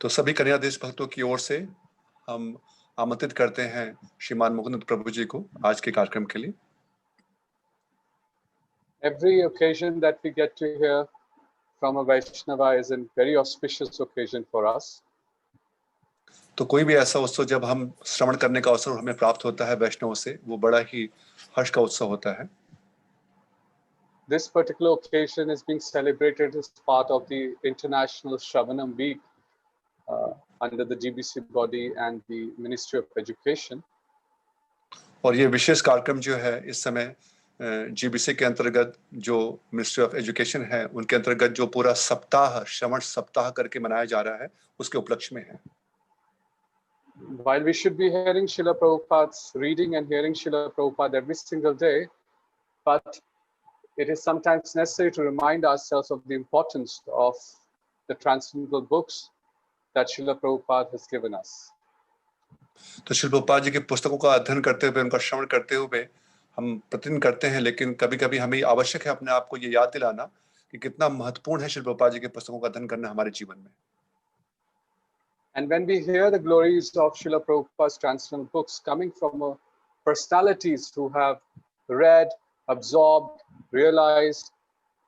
तो सभी कन्या देश भक्तों की ओर से हम आमंत्रित करते हैं श्रीमान मुकुंद प्रभु जी को आज के कार्यक्रम के लिए। Every occasion that we get to hear from a Vaishnava is a very auspicious occasion for us. तो कोई भी ऐसा उत्सव जब हम श्रवण करने का अवसर हमें प्राप्त होता है वैष्णव से, वो बड़ा ही हर्ष का उत्सव होता है। This particular occasion is being celebrated as part of the International Shravanam Week under the GBC body and the Ministry of Education. और ये विशेष कार्यक्रम जो है इस समय जीबीसी के अंतर्गत जो मिनिस्ट्री ऑफ एजुकेशन है उनके अंतर्गत जो पूरा सप्ताह श्रवण सप्ताह करके मनाया जा रहा है उसके उपलक्ष्य में है। While we should be hearing Srila Prabhupada's reading and hearing Srila Prabhupada every single day, but it is sometimes necessary to remind ourselves of the importance of the transcendental books that Srila Prabhupada has given us. तो श्रील प्रभुपाद जी के पुस्तकों का अध्ययन करते हुए उनका श्रवण करते हुए हम प्रतिदिन करते हैं, लेकिन कभी-कभी हमें आवश्यक है अपने आप को ये याद दिलाना कि कितना महत्वपूर्ण है श्रील प्रभुपाद जी के पुस्तकों का अध्ययन करना हमारे जीवन में। And when we hear the glories of Srila Prabhupada's transcendental books coming from personalities who have read, absorbed, realized,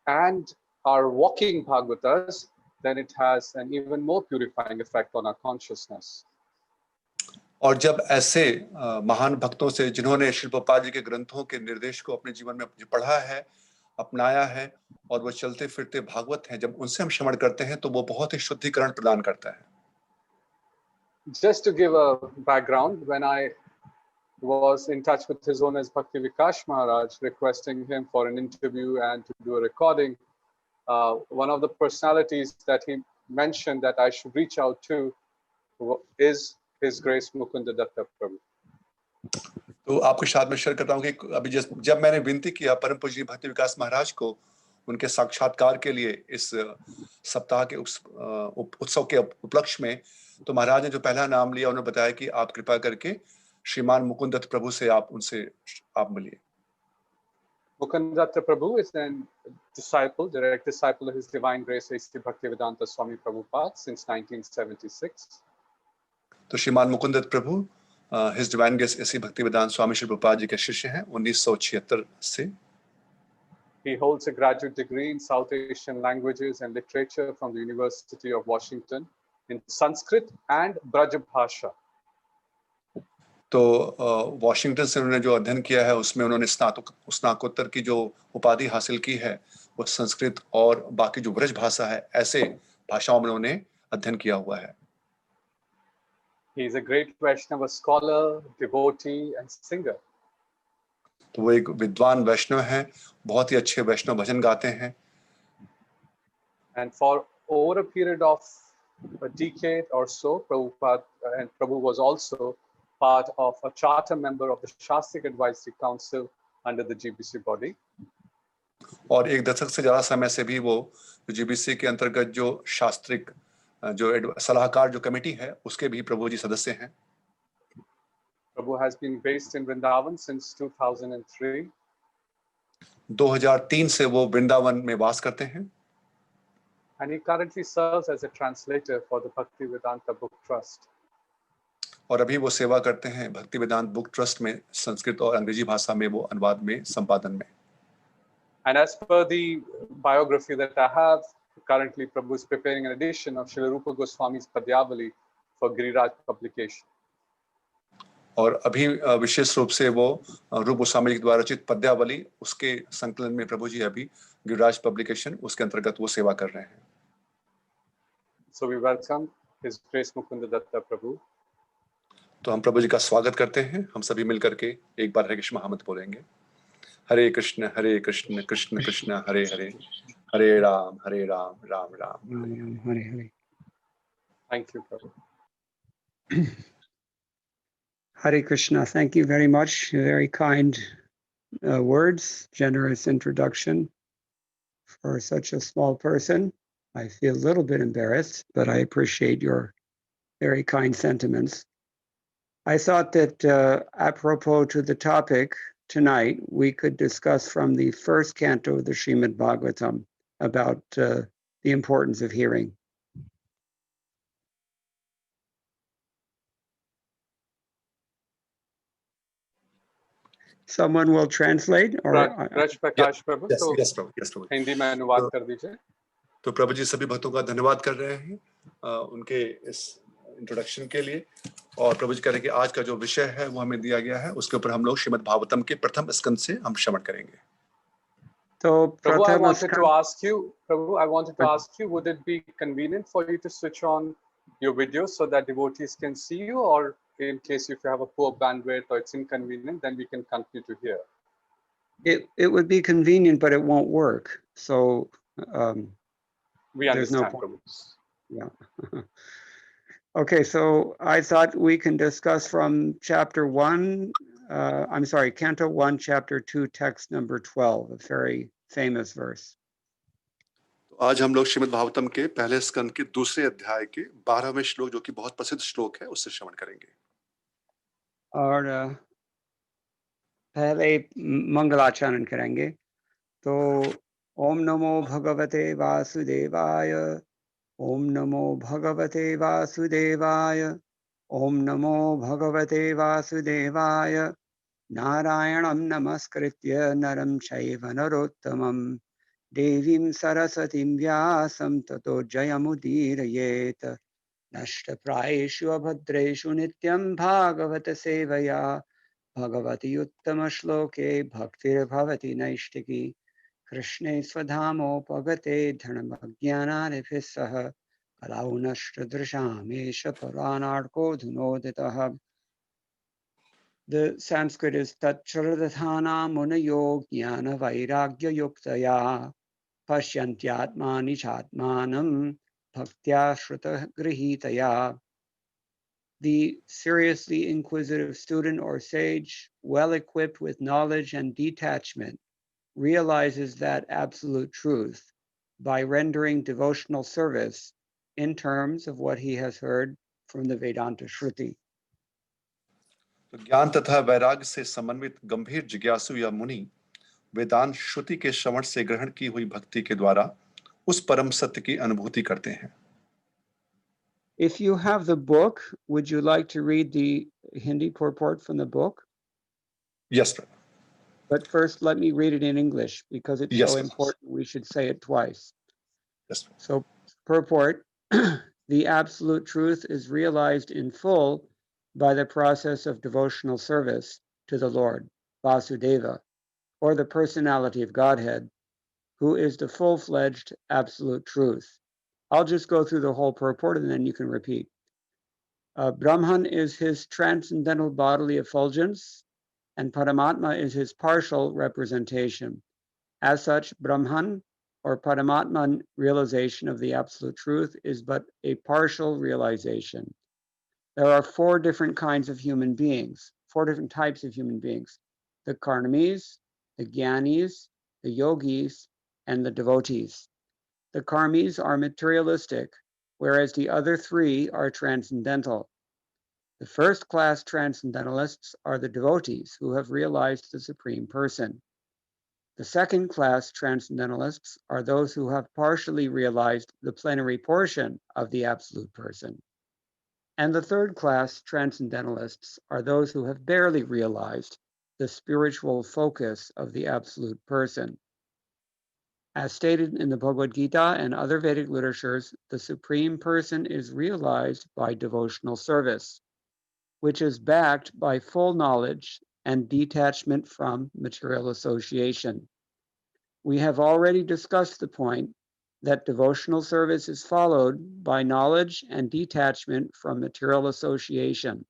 and are walking Bhagavatas, then it has an even more purifying effect on our consciousness. और जब ऐसे महान भक्तों से जिन्होंने श्रील प्रभुपाद जी के ग्रंथों के निर्देश को अपने जीवन में पढ़ा है, अपनाया है और वो चलते फिरते भागवत हैं, जब उनसे हम श्रवण करते हैं तो वो बहुत ही शुद्धिकरण प्रदान करता है। Just to give a background, when I was in touch with His Holiness Bhakti Vikash Maharaj, requesting him for an interview and to do a recording, one of the personalities that he mentioned that I should reach out to is His Grace Mukund Datta Prabhu. तो आपके साथ में share करता हूँ कि अभी जब मैंने विनती किया परम पूज्य भक्ति विकास महाराज को उनके साक्षात्कार के लिए इस सप्ताह के उत्सव के उपलक्ष्य में, तो महाराज ने जो पहला नाम लिया उन्होंने बताया कि आप कृपा करके श्रीमान मुकुंद दत्त प्रभु से आप मिलिए। Mukund Datta Prabhu is a disciple, direct disciple of His Divine Grace A.C. Bhaktivedanta Swami Prabhupada since 1976. तो श्रीमान मुकुंद दत्त प्रभु His Divine Grace A.C. Bhaktivedanta Swami Srila Prabhupada जी के शिष्य हैं 1976 से। He holds a graduate degree in South Asian languages and literature from the University of Washington in Sanskrit and Braj Bhasha. तो Washington से उन्होंने जो अध्ययन किया है उसमें उन्होंने स्नातकोत्तर की जो उपाधि हासिल की है वो संस्कृत और बाकी जो ब्रज भाषा है ऐसे भाषाओं में उन्होंने अध्ययन किया हुआ है। He is a great Vaishnava scholar, devotee and singer. तो वो एक विद्वान वैष्णव हैं, बहुत ही अच्छे वैष्णव भजन गाते हैं। And for over a period of a decade or so, Prabhupada and Prabhu was also part of a charter member of the Shastric Advisory Council under the GBC body. और एक दशक से ज्यादा समय से भी वो जीबीसी के अंतर्गत जो शास्त्रिक जो सलाहकार जो कमेटी है उसके भी प्रभु जी सदस्य हैं। Prabhu has been based in Vrindavan since 2003. 2003 से वो वृंदावन में वास करते हैं। And he currently serves as a translator for the Bhaktivedanta Book Trust. और अभी वो सेवा करते हैं भक्ति वेदांत बुक ट्रस्ट में संस्कृत और अंग्रेजी भाषा में वो अनुवाद में संपादन में। And as per the biography that I have, currently Prabhu is preparing an edition of Srila Rupa Goswami's Padyavali for Giriraj publication. और अभी विशेष रूप से वो रूप गोस्वामी जी द्वारा रचित पद्यावली उसके संकलन में प्रभु जी अभी गिरिराज पब्लिकेशन उसके अंतर्गत वो सेवा कर रहे हैं। So we welcome His Grace Mukund Datta Prabhu. तो हम प्रभु जी का स्वागत करते हैं। हम सभी मिलकर के एक बार हरे कृष्ण महामंत्र बोलेंगे। हरे कृष्ण कृष्ण कृष्ण हरे हरे, हरे Ram Ram Ram Hare Hare. Thank you, Prabhu. Hare Krishna, thank you very much. Very kind words, generous introduction for such a small person. I feel a little bit embarrassed, but I appreciate your very kind sentiments. I thought that apropos to the topic tonight, we could discuss from the first canto of the Srimad Bhagavatam about the importance of hearing. Someone will translate, or Raj Prakash Prabhu, Yes, तो yes, Prabhu. Yes, Prabhu. Hindi में अनुवाद कर दीजिए. तो प्रभु जी सभी भक्तों का धन्यवाद कर रहे हैं उनके इस इंट्रोडक्शन के लिए, और प्रभु जी कह रहे हैं कि आज का जो विषय है वो हमें दिया गया है, उसके ऊपर हम लोग श्रीमद् भागवतम के प्रथम स्कंद से हम श्रवण करेंगे. तो Prabhu, I प्रथम wanted to Skanda, ask you, Prabhu, I wanted to ask you, would it be convenient for you to switch on your video so that devotees can see you, or in case if you have a poor bandwidth or it's inconvenient, then we can continue to hear? it would be convenient, but it won't work. So We there's no understand, point. Prabhu. Yeah. Okay, so I thought we can discuss from chapter 1, I'm sorry, Canto 1, chapter 2, text number 12, a very famous verse. तो आज हम लोग श्रीमद् भागवतम के पहले स्कंद के दूसरे अध्याय के 12वें श्लोक, जो कि बहुत प्रसिद्ध श्लोक है, उससे श्रवण करेंगे. और पहले मंगलाचरण करेंगे. तो ओम नमो भगवते वासुदेवाय, ओम नमो भगवते वासुदेवाय, ओम नमो भगवते वासुदेवाय. नारायणं नमस्कृत्य नरं चैव नरोत्तमं, देवीं सरस्वतीं व्यासं ततो जयमुदीरयेत्. नष्टप्रायेषु अभद्रेषु नित्यं भागवत सेवया, भगवति उत्तमश्लोके भक्तिर्भवति नैष्टिकी. कृष्णे स्वधामोपगते धर्मज्ञानानिभिः सह, कलौ नष्टदृशामेष पुराणार्को धुनोदितः. The Sanskrit is Tatcharadhathana Munayo Jnana Vairagya Yuktaya Pashyantyatmani Chatmanam Bhaktya Shruta Grihitaya. The seriously inquisitive student or sage, well equipped with knowledge and detachment, realizes that absolute truth by rendering devotional service in terms of what he has heard from the Vedanta Shruti. तो ज्ञान तथा वैराग्य से समन्वित गंभीर जिज्ञासु या मुनि वेदांत श्रुति के श्रवण से ग्रहण की हुई भक्ति के द्वारा उस परम सत्य की अनुभूति करते हैं. If you have the book, would you like to read the Hindi purport from the book? Yes, sir. But first, let me read it in English because it's Yes, so sir. important. We should say it twice. Yes, sir. So, purport, the absolute truth is realized in full by the process of devotional service to the Lord, Vasudeva, or the personality of Godhead, who is the full-fledged absolute truth. I'll just go through the whole purport and then you can repeat. Brahman is his transcendental bodily effulgence, and Paramatma is his partial representation. As such, Brahman or Paramatman realization of the absolute truth is but a partial realization. There are four different kinds of human beings, four different types of human beings: the karmis, the jnanis, the yogis, and the devotees. The karmis are materialistic, whereas the other three are transcendental. The first class transcendentalists are the devotees who have realized the Supreme Person. The second class transcendentalists are those who have partially realized the plenary portion of the Absolute Person. And the third class transcendentalists are those who have barely realized the spiritual focus of the Absolute Person. As stated in the Bhagavad Gita and other Vedic literatures, the Supreme Person is realized by devotional service, which is backed by full knowledge and detachment from material association. We have already discussed the point that devotional service is followed by knowledge and detachment from material association.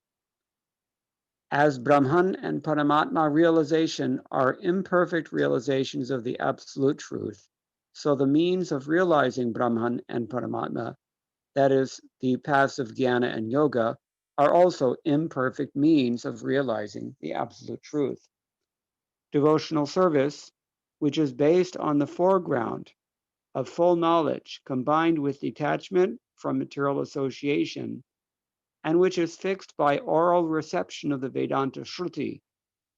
As Brahman and Paramatma realization are imperfect realizations of the absolute truth, so the means of realizing Brahman and Paramatma, that is, the paths of jnana and yoga, are also imperfect means of realizing the absolute truth. Devotional service, which is based on the foreground of full knowledge combined with detachment from material association, and which is fixed by oral reception of the Vedanta Shruti,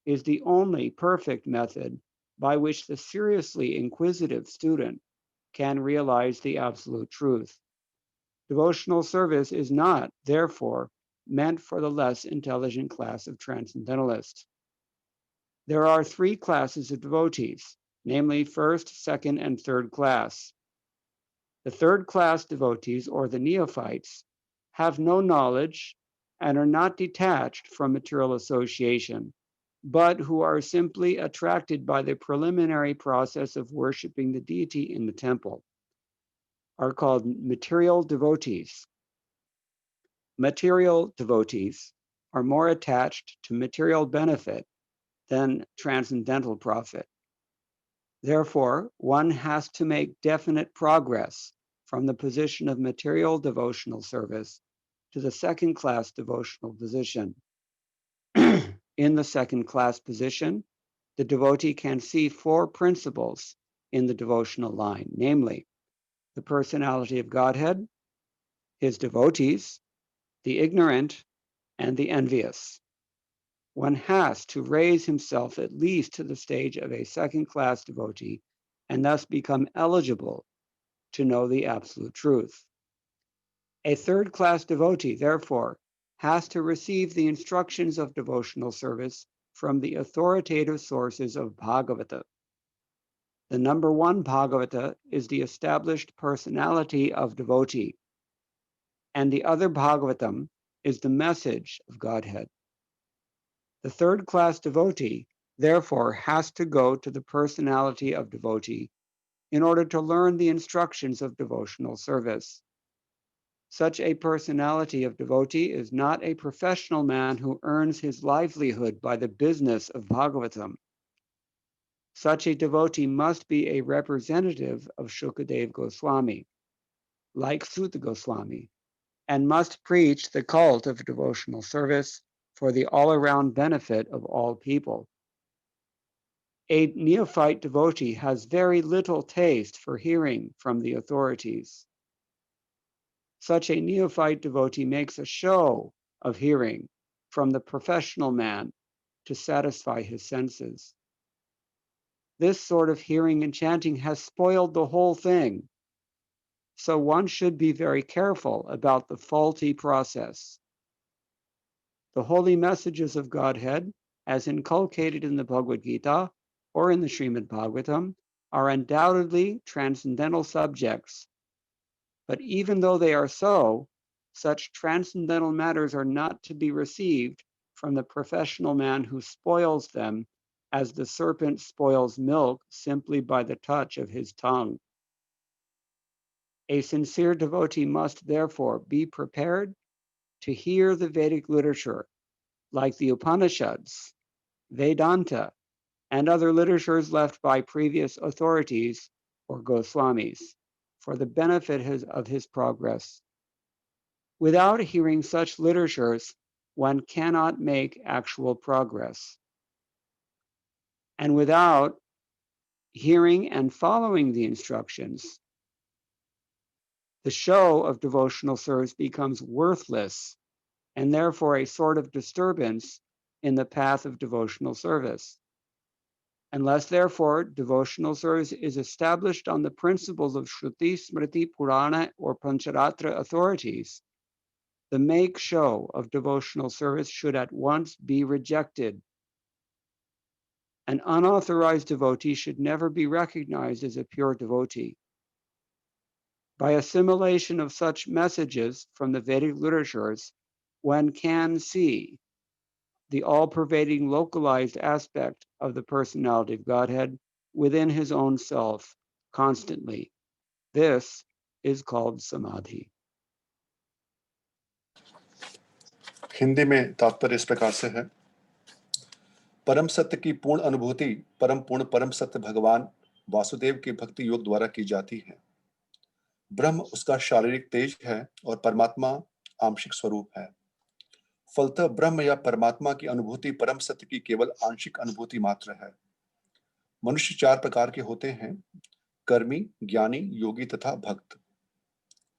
is the only perfect method by which the seriously inquisitive student can realize the absolute truth. Devotional service is not, therefore, meant for the less intelligent class of transcendentalists. There are three classes of devotees, namely first, second, and third class. The third class devotees, or the neophytes, have no knowledge and are not detached from material association, but who are simply attracted by the preliminary process of worshiping the deity in the temple, are called material devotees. Material devotees are more attached to material benefit than transcendental profit. Therefore, one has to make definite progress from the position of material devotional service to the second class devotional position. In the second class position, the devotee can see four principles in the devotional line, namely the personality of Godhead, his devotees, the ignorant, and the envious. One has to raise himself at least to the stage of a second class devotee and thus become eligible to know the absolute truth. A third class devotee, therefore, has to receive the instructions of devotional service from the authoritative sources of Bhagavata. The number one Bhagavata is the established personality of devotee, and the other Bhagavatam is the message of Godhead. The third class devotee, therefore, has to go to the personality of devotee in order to learn the instructions of devotional service. Such a personality of devotee is not a professional man who earns his livelihood by the business of Bhagavatam. Such a devotee must be a representative of Shukadev Goswami, like Suta Goswami, and must preach the cult of devotional service for the all-around benefit of all people. A neophyte devotee has very little taste for hearing from the authorities. Such a neophyte devotee makes a show of hearing from the professional man to satisfy his senses. This sort of hearing and chanting has spoiled the whole thing. So one should be very careful about the faulty process. The holy messages of Godhead, as inculcated in the Bhagavad Gita or in the Srimad Bhagavatam, are undoubtedly transcendental subjects. But even though they are so, such transcendental matters are not to be received from the professional man who spoils them as the serpent spoils milk simply by the touch of his tongue. A sincere devotee must therefore be prepared to hear the Vedic literature, like the Upanishads, Vedanta, and other literatures left by previous authorities or Goswamis, for the benefit of his progress. Without hearing such literatures, one cannot make actual progress. And without hearing and following the instructions, the show of devotional service becomes worthless and therefore a sort of disturbance in the path of devotional service. Unless, therefore, devotional service is established on the principles of Shruti, Smriti, Purana, or Pancharatra authorities, the make show of devotional service should at once be rejected. An unauthorized devotee should never be recognized as a pure devotee. By assimilation of such messages from the Vedic literatures, one can see the all-pervading localized aspect of the personality of Godhead within his own self constantly. This is called samadhi. Hindi में तात्पर्य इस प्रकार से है, परम सत्य की पूर्ण अनुभूति परम सत्य भगवान वासुदेव के भक्ति योग द्वारा की जाती है। ब्रह्म उसका शारीरिक तेज है और परमात्मा आंशिक स्वरूप है। फलतः ब्रह्म या परमात्मा की अनुभूति परम सत्य की केवल आंशिक अनुभूति मात्र है। मनुष्य चार प्रकार के होते हैं, कर्मी, ज्ञानी, योगी तथा भक्त।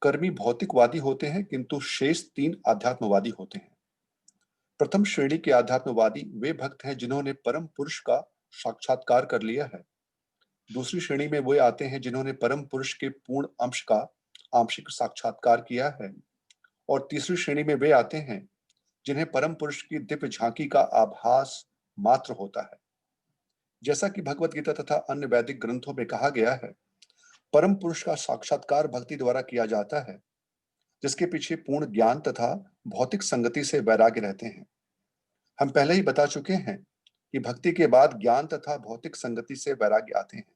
कर्मी भौतिकवादी होते हैं, किंतु शेष तीन आध्यात्मवादी होते हैं। प्रथम श्रेणी के आध्यात्मवादी वे भक्त हैं जिन्होंने परम पुरुष का साक्षात्कार कर लिया है। दूसरी श्रेणी में वे आते हैं जिन्होंने परम पुरुष के पूर्ण अंश का आंशिक साक्षात्कार किया है, और तीसरी श्रेणी में वे आते हैं जिन्हें परम पुरुष की दिव्य झांकी का आभास मात्र होता है। जैसा कि भगवत गीता तथा अन्य वैदिक ग्रंथों में कहा गया है, परम पुरुष का साक्षात्कार भक्ति द्वारा किया जाता है, जिसके पीछे पूर्ण ज्ञान तथा भौतिक संगति से वैराग्य रहते हैं। हम पहले ही बता चुके हैं कि भक्ति के बाद ज्ञान तथा भौतिक संगति से वैराग्य आते हैं।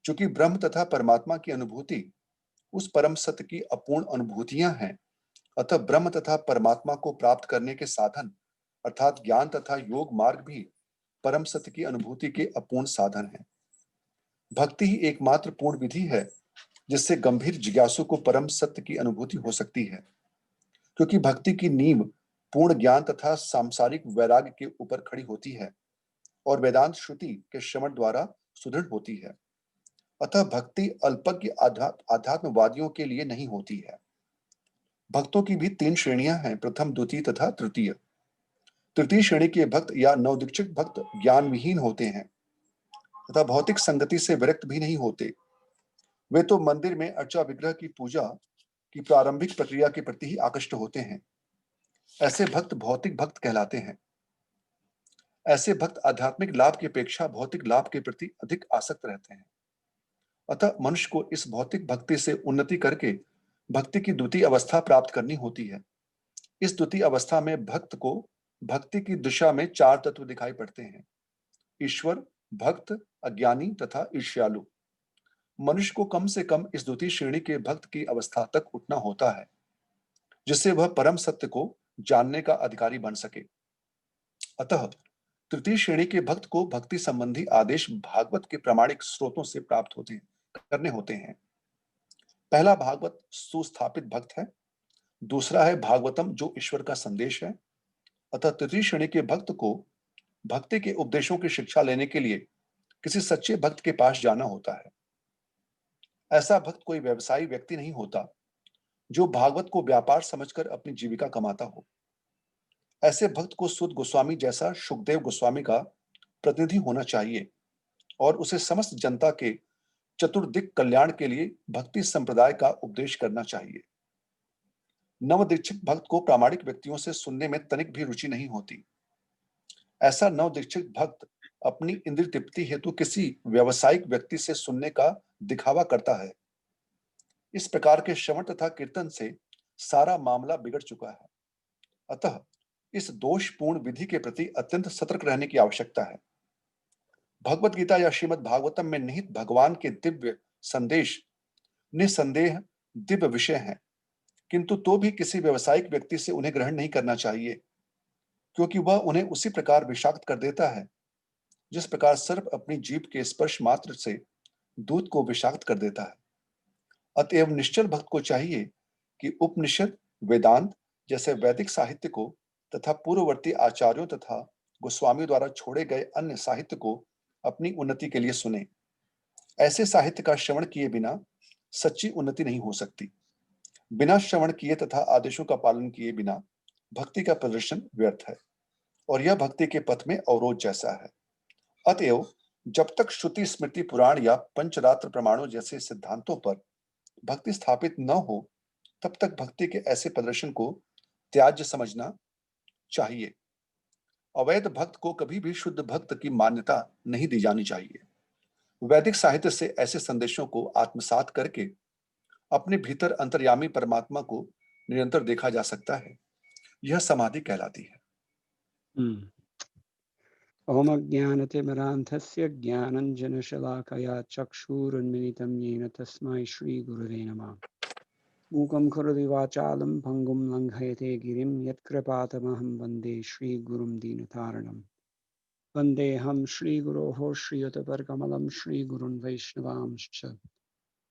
चूंकि ब्रह्म तथा परमात्मा की अनुभूति उस परम सत्य की अपूर्ण अनुभूतियां हैं, अतः ब्रह्म तथा परमात्मा को प्राप्त करने के साधन अर्थात ज्ञान तथा योग मार्ग भी परम सत्य की अनुभूति के अपूर्ण साधन हैं। भक्ति ही एकमात्र पूर्ण विधि है जिससे गंभीर जिज्ञासु को परम सत्य की अनुभूति हो सकती है, क्योंकि भक्ति की नींव पूर्ण ज्ञान तथा सांसारिक वैराग्य के ऊपर खड़ी होती है और वेदांत श्रुति के श्रवण द्वारा सुदृढ़ होती है। अतः भक्ति अल्पज्ञ आध्यात्मवादियों के लिए नहीं होती है। भक्तों की भी 3 श्रेणियां हैं, प्रथम, द्वितीय तथा तृतीय। तृतीय श्रेणी के भक्त या नवदीक्षित भक्त ज्ञान विहीन होते हैं तथा भौतिक संगति से विरक्त भी नहीं होते। वे तो मंदिर में अर्चा विग्रह की पूजा की प्रारंभिक प्रक्रिया के प्रति ही आकृष्ट होते हैं। ऐसे भक्त भौतिक भक्त कहलाते हैं। ऐसे भक्त आध्यात्मिक लाभ की अपेक्षा भौतिक लाभ के प्रति अधिक आसक्त रहते हैं। अतः मनुष्य को इस भौतिक भक्ति से उन्नति करके भक्ति की द्वितीय अवस्था प्राप्त करनी होती है। इस द्वितीय अवस्था में भक्त को भक्ति की दिशा में 4 तत्व दिखाई पड़ते हैं: ईश्वर, भक्त, अज्ञानी तथा ईर्ष्यालु। मनुष्य को कम से कम इस द्वितीय श्रेणी के भक्त की अवस्था तक उठना होता है, जिससे वह परम सत्य को जानने का अधिकारी बन सके। अतः तृतीय श्रेणी के भक्त को भक्ति संबंधी आदेश भागवत के प्रामाणिक स्रोतों से प्राप्त करने होते हैं। पहला भागवत सुस्थापित भक्त है, दूसरा है भागवतम जो ईश्वर का संदेश है। अतः तृतीय श्रेणी के भक्त को भक्ति के उपदेशों की शिक्षा लेने के लिए किसी सच्चे भक्त के पास जाना होता है। ऐसा भक्त कोई व्यवसायी व्यक्ति नहीं होता जो भागवत को व्यापार समझकर अपनी जीविका कमाता हो। ऐसे भक्त को सुद गोस्वामी जैसा सुखदेव गोस्वामी का प्रतिनिधि होना चाहिए और उसे समस्त जनता के चतुर्दिक कल्याण के लिए भक्ति संप्रदाय का उपदेश करना चाहिए। नवदीक्षित भक्त को प्रामाणिक व्यक्तियों से सुनने में तनिक भी रुचि नहीं होती। ऐसा नवदीक्षित भक्त अपनी इंद्रिय तृप्ति हेतु किसी व्यावसायिक व्यक्ति से सुनने का दिखावा करता है। इस प्रकार के श्रवण तथा कीर्तन से सारा मामला बिगड़ चुका है। अतः इस दोषपूर्ण विधि के प्रति अत्यंत सतर्क रहने की आवश्यकता है। भगवत गीता या श्रीमद् भागवतम में निहित भगवान के दिव्य संदेश निसंदेह दिव्य विषय हैं, किंतु तो भी किसी व्यावसायिक व्यक्ति से उन्हें ग्रहण नहीं करना चाहिए, क्योंकि वह उन्हें उसी प्रकार विषाक्त कर देता है जिस प्रकार सर्प अपनी जीभ के स्पर्श मात्र से दूध को विषाक्त कर देता है। अतएव निश्चल भक्त को चाहिए कि उपनिषद, वेदांत जैसे वैदिक साहित्य को तथा पूर्ववर्ती आचार्यों तथा गोस्वामियों द्वारा छोड़े गए अन्य साहित्य को अपनी उन्नति के लिए सुने। ऐसे साहित्य का श्रवण किए बिना सच्ची उन्नति नहीं हो सकती। बिना श्रवण किए तथा आदेशों का पालन किए बिना भक्ति का प्रदर्शन व्यर्थ है और यह भक्ति के पथ में अवरोध जैसा है। अतएव जब तक श्रुति, स्मृति, पुराण या पंचरात्र प्रमाणों जैसे सिद्धांतों पर भक्ति स्थापित न हो, तब तक भक्ति के ऐसे प्रदर्शन को त्याज्य समझना चाहिए। अवैध भक्त को कभी भी शुद्ध भक्त की मान्यता नहीं दी जानी चाहिए। वैदिक साहित्य से ऐसे संदेशों को आत्मसात करके अपने भीतर अंतर्यामी परमात्मा को निरंतर देखा जा सकता है। यह समाधि कहलाती है। ओम अज्ञानतिमिरान्धस्य ज्ञानाञ्जनशलाकया चक्षुरुन्मिलितं येन तस्मै श्रीगुरवे नमः। मूकं करोति वाचालं भङ्गुं लङ्घयते गिरिं यत्कृपातमहं वन्दे श्रीगुरुं दीनतारिणं। वन्देऽहं श्रीगुरोः श्रीयुतपरकमलं श्रीगुरुन् वैष्णवांश्च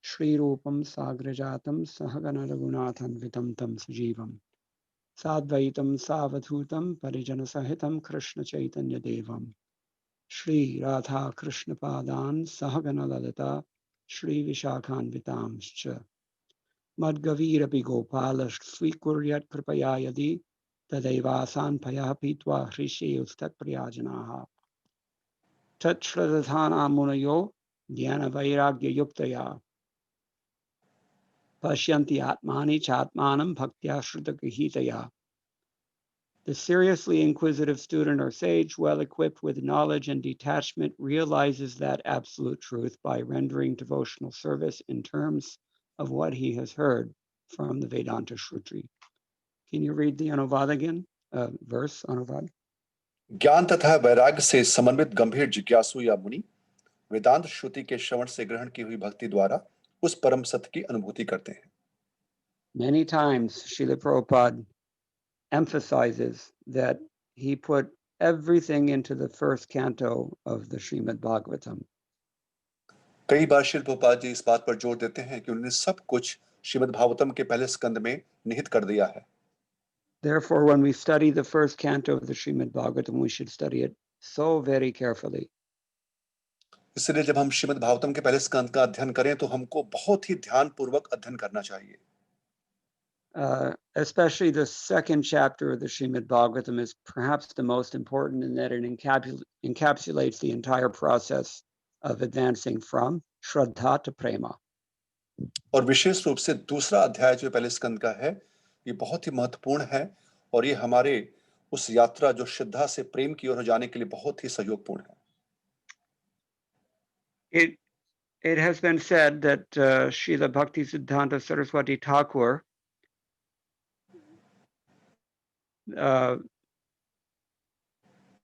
श्रीरूपं साग्रजातं सहगणरघुनाथान्वितं तं सजीवं साद्वैतं सावधूतं परिजनसहितं कृष्णचैतन्यदेवं श्रीराधाकृष्णपादान् सहगणललिता श्रीविशाखान्वितांश्च मद्गवीरपि गोपाल स्वीकुर्यात् कृपया यदि तदैवासान् पयः पीत्वा हृष्येयुस्तत्प्रियाजनाः तच्छ्रद्धानां मुनयो ज्ञानवैराग्ययुक्तया पश्यन्ति आत्मानि चात्मानं भक्त्या श्रुतगृहीतया The seriously inquisitive student or sage, well equipped with knowledge and detachment, realizes that absolute truth by rendering devotional service in terms of what he has heard from the Vedanta Shruti. Can you read the Anuvad again? Verse, Anuvad. ज्ञान तथा वैराग्य से समन्वित गंभीर जिज्ञासु या मुनि वेदांत श्रुति के श्रवण से ग्रहण की हुई भक्ति द्वारा उस परम सत्य की अनुभूति करते हैं. Many times, Srila Prabhupada emphasizes that he put everything into the first canto of the Srimad Bhagavatam. कई बार श्रील प्रभुपाद जी इस बात पर जोर देते हैं कि उन्होंने सब कुछ श्रीमद् भागवतम के पहले स्कंद में निहित कर दिया है. Therefore, when we study the first canto of the Srimad Bhagavatam, we should study it so very carefully. इसलिए जब हम श्रीमद् भागवतम के पहले स्कंद का अध्ययन करें तो हमको बहुत ही ध्यानपूर्वक अध्ययन करना चाहिए. Especially the second chapter of the Srimad Bhagavatam is perhaps the most important in that it encapsulates the entire process of advancing from Shraddha to Prema. और विशेष रूप से दूसरा अध्याय जो पहले स्कंद का है ये बहुत ही महत्वपूर्ण है और ये हमारे उस यात्रा जो श्रद्धा से प्रेम की ओर जाने के लिए बहुत ही सहयोगपूर्ण है. It has been said that Srila Bhaktisiddhanta Saraswati Thakur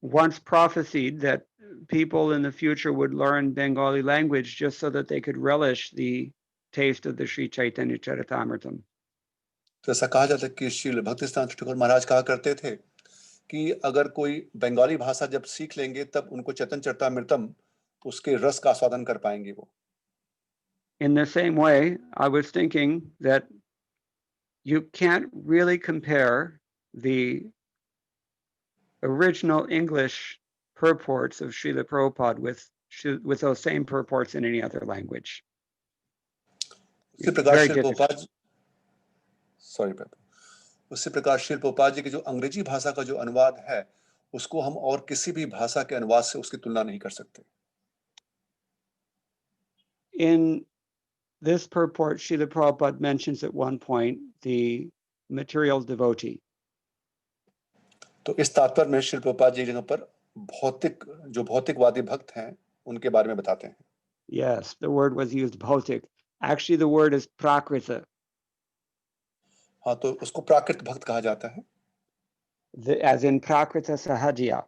once prophesied that people in the future would learn Bengali language just so that they could relish the taste of the Sri Chaitanya Charitamrita. तो ऐसा कहा जाता है कि श्री भक्तिसिद्धांत ठाकुर महाराज कहा करते थे कि अगर कोई बंगाली भाषा जब सीख लेंगे तब उनको चैतन्य चरितामृतम उसके रस का आस्वादन कर पाएंगे वो. In the same way, I was thinking that you can't really compare the original English purports of Srila Prabhupada with those same purports in any other language. उसी प्रकार श्री प्रभुपाद उसी प्रकार श्री प्रभुपाद जी की जो अंग्रेजी भाषा का जो अनुवाद है उसको हम और किसी भी भाषा के अनुवाद से उसकी तुलना नहीं कर सकते. In this purport, Srila Prabhupada mentions at one point the material devotee. तो इस तात्पर्य में श्री प्रभुपाद जी जगह पर भौतिकवादी भक्त हैं उनके बारे में बताते हैं. Yes, the word was used, bhautik. Actually, the word is prakrita. हाँ, तो उसको प्राकृत भक्त कहा जाता है. As in prakrita sahajya.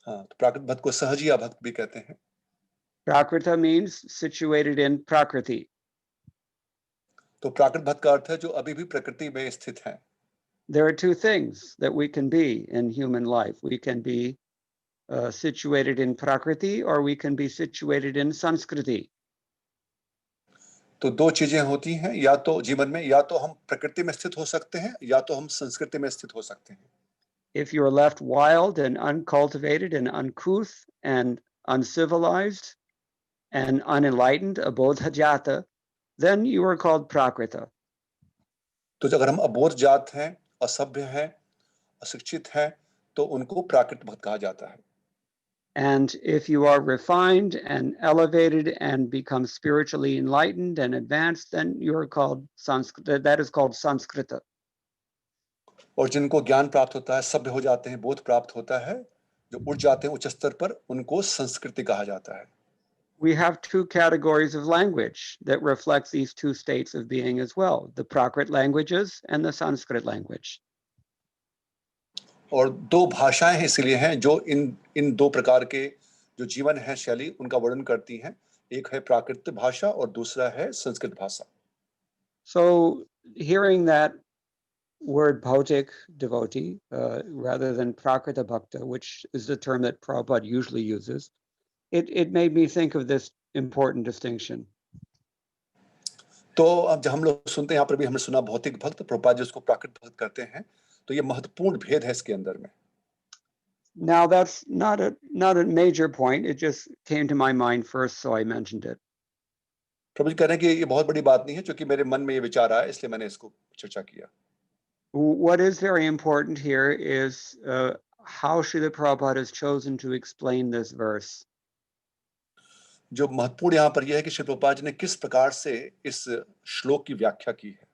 हाँ, तो प्राकृत भक्त को सहजिया भक्त भी कहते हैं. Prakrita means situated in prakriti. तो प्राकृत भक्त का अर्थ है जो अभी भी प्रकृति में स्थित है. There are two things that we can be in human life. We can be situated in prakriti or we can be situated in sanskriti. तो दो चीजें होती हैं या तो जीवन में या तो हम प्रकृति में स्थित हो सकते हैं या तो हम संस्कृति में स्थित हो सकते हैं. If you're left wild and uncultivated and uncouth and uncivilized and unenlightened, abodhajata, then you are called prakrita. तो अगर हम अबोध जात हैं, असभ्य हैं, अशिक्षित हैं, तो उनको प्राकृत भक्त कहा जाता है. And if you are refined and elevated and become spiritually enlightened and advanced, then you are called that is called Sanskrita. और जिनको ज्ञान प्राप्त होता है, सभ्य हो जाते हैं, बोध प्राप्त होता है, जो उठ जाते हैं उच्च स्तर पर, उनको संस्कृति कहा जाता है. We have two categories of language that reflects these two states of being as well, the Prakrit languages and the Sanskrit language. और दो भाषाएं इसलिए हैं जो इन दो प्रकार के जो जीवन है शैली उनका वर्णन करती हैं. एक है प्राकृत भाषा और दूसरा है संस्कृत भाषा. So hearing that word bhautik, devotee, rather than prakrita bhakta, which is the term that Prabhupada usually uses, it made me think of this important distinction. तो अब जब हम लोग सुनते हैं यहाँ पर भी हमने सुना भौतिक भक्त, प्रभुपाद जी उसको प्राकृत भक्त कहते हैं. तो ये महत्वपूर्ण भेद है इसके अंदर में. Now that's not a major point. It just came to my mind first, so I mentioned it. प्रभु जी कह रहे हैं कि ये बहुत बड़ी बात नहीं है, क्योंकि मेरे मन में ये विचार आया इसलिए मैंने इसको चर्चा किया. What is very important here is how Srila Prabhupada has chosen to explain this verse. जो महत्वपूर्ण यहाँ पर यह है कि श्री प्रभुपाद जी ने किस प्रकार से इस श्लोक की व्याख्या की है.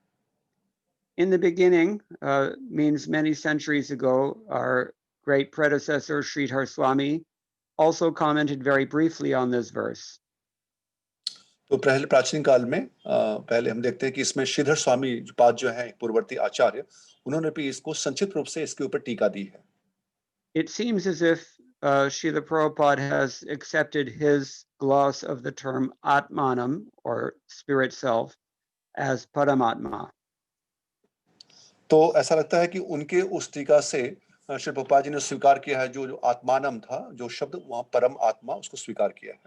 in the beginning means many centuries ago. Our great predecessor, Sridhar Swami, also commented very briefly on this verse. तो पहले प्राचीन काल में पहले हम देखते हैं कि इसमें श्रीधर स्वामी पाद जो है पूर्ववर्ती आचार्य, उन्होंने भी इसको संक्षिप्त रूप से इसके ऊपर टीका दी है. It seems as if Srila Prabhupada has accepted his gloss of the term Atmanam, or spirit self, as Paramatma. तो ऐसा लगता है कि उनके उस टीका से श्री प्रभुपाद जी ने स्वीकार किया है जो आत्मानम था, जो शब्द वहां परम आत्मा, उसको स्वीकार किया है.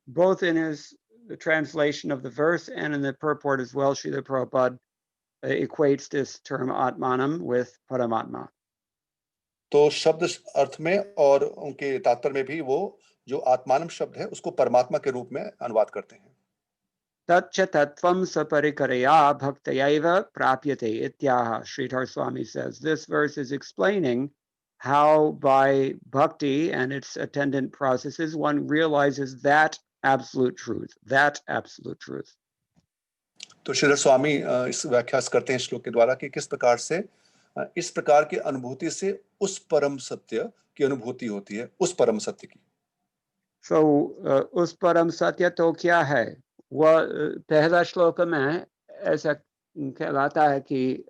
Both in his translation of the verse and in the purport as well, Srila Prabhupada equates this term Atmanam with Paramatma. तो शब्द अर्थ में और उनके तात्पर्य में भी वो जो आत्मानम शब्द है उसको परमात्मा के रूप में अनुवाद करते हैं. Tatcha tattvam saparikaraya bhaktayaiva prapyate ityaha. Sridhar Swami says this verse is explaining how by bhakti and its attendant processes one realizes that absolute truth, that absolute truth. तो श्रीधर स्वामी इस व्याख्यास करते हैं श्लोक के द्वारा कि किस प्रकार से इस प्रकार की अनुभूति से उस परम सत्य की अनुभूति होती है, उस परम सत्य की. So उस परम सत्य तो क्या है? वह पहला श्लोक में ऐसा कहलाता है कि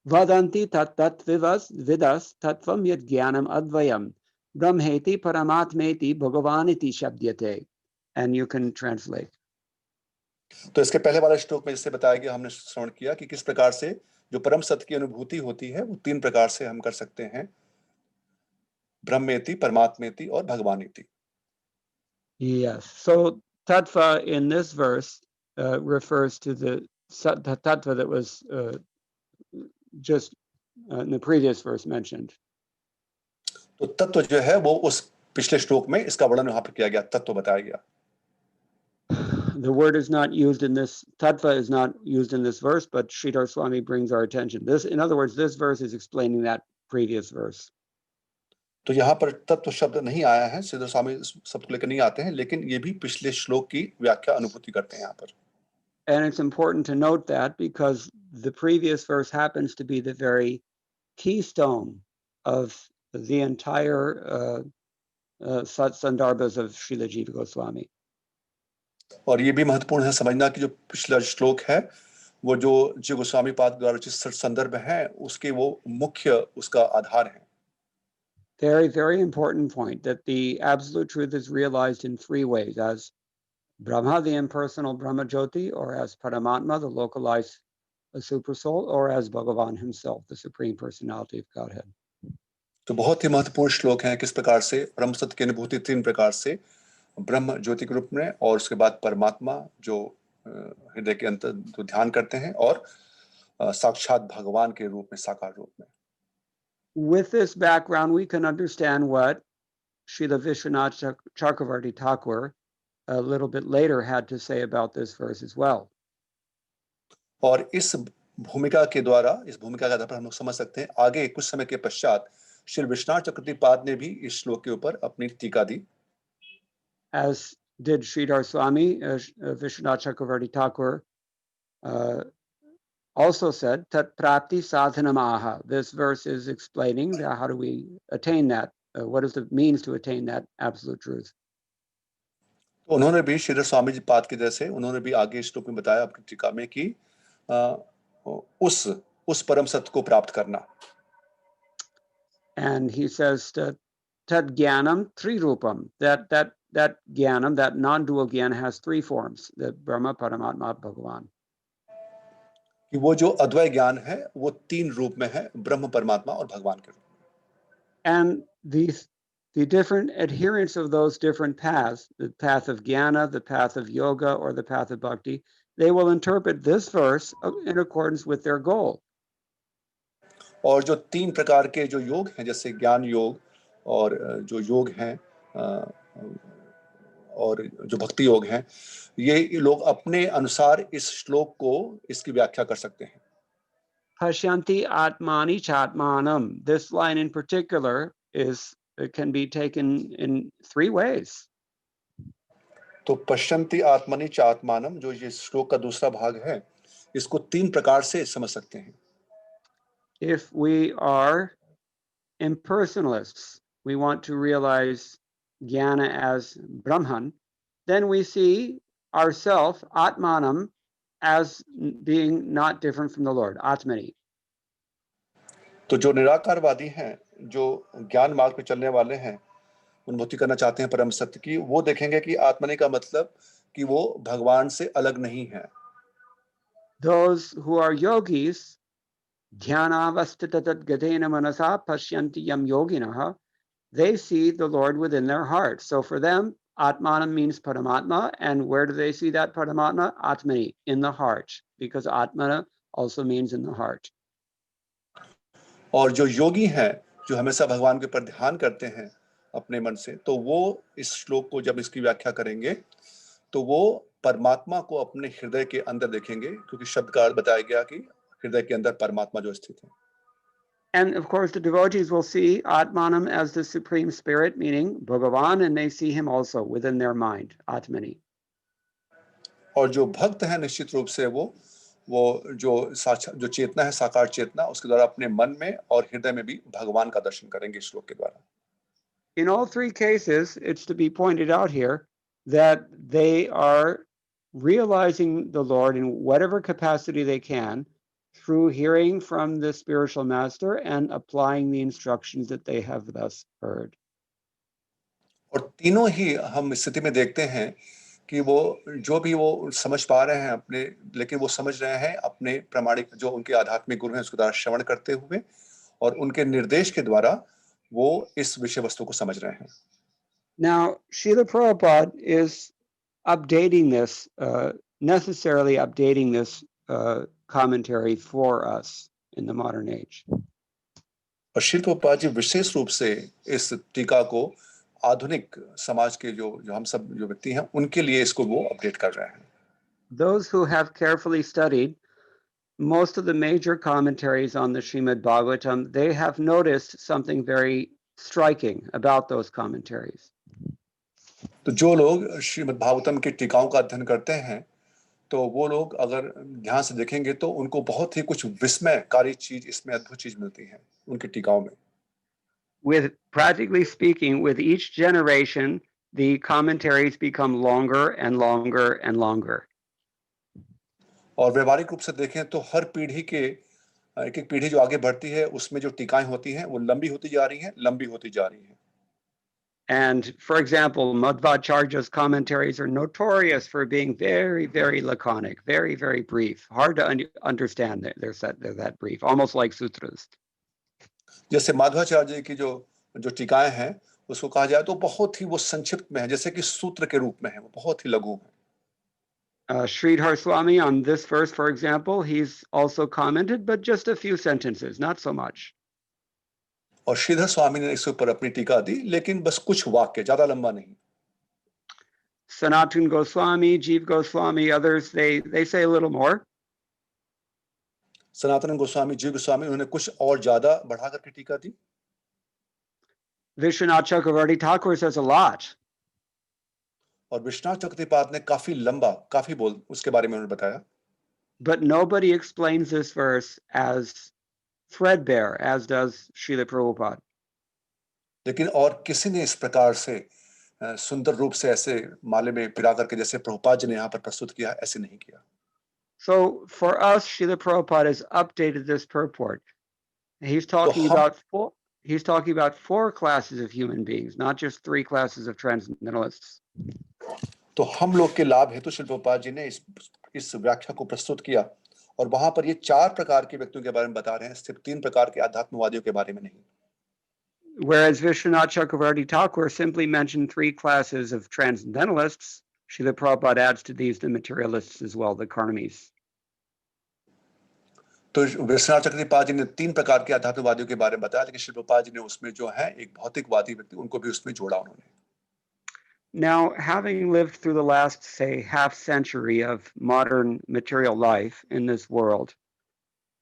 वदन्ति तत् विदस् तत्त्वं यद् ज्ञानम् अद्वयम् ब्रह्मेति परमात्मेति भगवानिति शब्दयते. And you can translate. तो इसके पहले वाले श्लोक में जिससे बताया गया, हमने श्रवण किया कि किस प्रकार से जो परम सत्य की अनुभूति होती है वो तीन प्रकार से हम कर सकते हैं: ब्रह्मेति, परमात्मेति और भगवानिति. Yes. So tattva in this verse refers to the tattva that was just in the previous verse mentioned. तो तत्व जो है वो उस पिछले श्लोक में इसका वर्णन वहां पर किया गया, तत्व बताया गया. The word is not used in this, tattva is not used in this verse, but Sridhar Swami brings our attention. This, in other words, this verse is explaining that previous verse. तो यहाँ पर तत्व शब्द नहीं आया है, श्रीधर स्वामी शब्द को लेकर नहीं आते हैं, लेकिन ये भी पिछले श्लोक की व्याख्या अनुभूति करते हैं यहाँ पर. And it's important to note that because the previous verse happens to be the very keystone of the entire Sandarbhas of Srila Jiva Goswami. और ये भी महत्वपूर्ण है समझना कि जो पिछला श्लोक है वो जो जीव गोस्वामी पाद द्वारा रचित संदर्भ है उसके वो मुख्य उसका आधार है. Very, very important point that the absolute truth is realized in three ways: as Brahma, the impersonal Brahma Jyoti, or as Paramatma, the localized supersoul, or as Bhagavan himself, the supreme personality of Godhead. तो बहुत ही महत्वपूर्ण श्लोक है किस प्रकार से ब्रह्म सत्य की अनुभूति तीन प्रकार से: ब्रह्म ज्योति के रूप में, और उसके बाद परमात्मा जो हृदय के अंतर जो ध्यान करते हैं, और साक्षात भगवान के रूप में, साकार रूप में. With this background, we can understand what Srila Vishwanath Chakravarti Thakur a little bit later had to say about this verse as well. और इस भूमिका के द्वारा, इस भूमिका के आधार पर हम लोग समझ सकते हैं आगे कुछ समय के पश्चात श्री विश्वनाथ चक्रवर्ती पाद ने भी इस श्लोक के ऊपर अपनी टीका दी. As did Sridhar Swami, Vishwanath Chakravarti Thakur also said, Tat Prapti Sadhanamaha. This verse is explaining that how do we attain that? What is the means to attain that absolute truth? तो उन्होंने भी श्रीधर स्वामी जी पाद के जैसे उन्होंने भी आगे इस श्लोक में बताया अपनी टीका में कि उस परम सत्य को प्राप्त करना. And he says Tat Jnanam Trirupam. That Jnanam, that non-dual Jnana has three forms: the Brahma, Paramatma, Bhagavan. कि वो जो अद्वैत ज्ञान है वो तीन रूप में है: ब्रह्म, परमात्मा और भगवान के रूप में. And the different adherents of those different paths, the path of Jnana, the path of Yoga, or the path of Bhakti, they will interpret this verse in accordance with their goal. और जो तीन प्रकार के जो योग हैं, जैसे ज्ञान योग और जो योग हैं और जो भक्ति योग हैं, ये लोग अपने अनुसार इस श्लोक को, इसकी व्याख्या कर सकते हैं. Pashyanti Atmani Chatmanam. This line in particular can be taken in three ways. तो पश्यन्ति आत्मनि च आत्मानम, जो ये श्लोक का दूसरा भाग है, इसको तीन प्रकार से समझ सकते हैं. if we are impersonalists, we want to realize jnana as Brahman, then we see ourself, Atmanam, as being not different from the Lord, Atmani. तो जो निराकारवादी हैं, जो ज्ञान मार्ग पे चलने वाले हैं, अनुभूति करना चाहते हैं परम सत्य की, वो देखेंगे कि आत्मनि का मतलब कि वो भगवान से अलग नहीं है. Those who are yogis, Dhyanavastitatat manasa pashyanti yam yoginaha, they see the Lord within their heart. So for them, Atmanam means Paramatma. And where do they see that Paramatma? Atmani, in the heart, because Atmana also means in the heart. और जो योगी हैं, जो हमेशा भगवान के ऊपर ध्यान करते हैं अपने मन से, तो वो इस श्लोक को जब इसकी व्याख्या करेंगे, तो वो परमात्मा को अपने हृदय के अंदर देखेंगे, क्योंकि शब्द का अर्थ बताया गया कि हृदय के अंदर परमात्मा जो स्थित है. And of course, the devotees will see Atmanam as the Supreme Spirit, meaning Bhagavan, and they see him also within their mind, Atmani. और जो भक्त हैं निश्चित रूप से वो जो चेतना है, साकार चेतना, उसके द्वारा अपने मन में और हृदय में भी भगवान का दर्शन करेंगे इस श्लोक के द्वारा. In all three cases, it's to be pointed out here that they are realizing the Lord in whatever capacity they can through hearing from the spiritual master and applying the instructions that they have thus heard. और तीनों ही हम स्थिति में देखते हैं कि वो जो भी वो समझ पा रहे हैं अपने, लेकिन वो समझ रहे हैं अपने प्रामाणिक जो उनके आध्यात्मिक गुरु हैं उसके द्वारा श्रवण करते हुए, और उनके निर्देश के द्वारा वो इस विषय वस्तु को समझ रहे हैं. Now, Srila Prabhupada is updating this, necessarily updating this commentary for us in the modern age. और श्रील प्रभुपाद जी विशेष रूप से इस टीका को आधुनिक समाज के जो हम सब जो व्यक्ति हैं उनके लिए इसको वो अपडेट कर रहे हैं. Those who have carefully studied most of the major commentaries on the Srimad Bhagavatam, they have noticed something very striking about those commentaries. तो जो लोग श्रीमद् भागवतम की टीकाओं का अध्ययन करते हैं, तो वो लोग अगर ध्यान से देखेंगे तो उनको बहुत ही कुछ विस्मयकारी चीज इसमें, अद्भुत चीज मिलती है उनकी टीकाओं में. With practically speaking, with each generation, the commentaries become longer and longer and longer. और व्यवहारिक रूप से देखें तो हर पीढ़ी के एक एक पीढ़ी जो आगे बढ़ती है उसमें जो टीकाएं होती हैं वो लंबी होती जा रही हैं, लंबी होती जा रही हैं. And for example, Madhvacharya's commentaries are notorious for being very, very laconic, very, very brief, hard to understand. They're that brief, almost like sutras. जैसे माधवाचार्य जी की जो टीकाएं हैं उसको कहा जाए तो बहुत ही वो संक्षिप्त में है, जैसे कि सूत्र के रूप में है, वो बहुत ही लघु है. Sridhar Swami on this verse, for example, he's also commented, but just a few sentences, not so much. और श्रीधर स्वामी ने इसके ऊपर अपनी टीका दी, लेकिन बस कुछ वाक्य, ज्यादा लंबा नहीं. Sanatana Goswami, Jeev Goswami, others, they say a little more. Sanatan Goswami, जीव गोस्वामी, उन्होंने कुछ और ज्यादा बढ़ा करके टीका दी. Vishwanath Chakravarti Thakur says a lot. और विश्वनाथ चक्रवर्ती ने काफी लंबा, काफी बोल उसके बारे में उन्होंने बताया. But nobody explains this verse as threadbare, as does Srila Prabhupada. लेकिन और किसी ने इस प्रकार से सुंदर रूप से ऐसे माले में पिरा करके जैसे प्रभुपाद जी ने यहाँ पर प्रस्तुत किया, ऐसे नहीं किया. So for us, Srila Prabhupada has updated this purport. He's talking about four classes of human beings, not just three classes of transcendentalists. तो हम लोग के लाभ हेतु श्री प्रभुपाद जी ने इस व्याख्या को प्रस्तुत किया, और वहां पर ये चार प्रकार के व्यक्तियों के बारे में बता रहे हैं, सिर्फ तीन प्रकार के आध्यात्मवादियों के बारे में नहीं. Whereas Vishwanath Chakravarti Thakur simply mentioned three classes of transcendentalists, Srila Prabhupada adds to these the materialists as well, the karmis. तो विश्वनाथ चक्रवर्ती जी ने तीन प्रकार के आध्यात्मवादियों के बारे में बताया, लेकिन श्री प्रभुपाद जी ने उसमें जो है एक भौतिकवादी व्यक्ति, उनको भी उसमें जोड़ा उन्होंने. Now, having lived through the last, say, half century of modern material life in this world,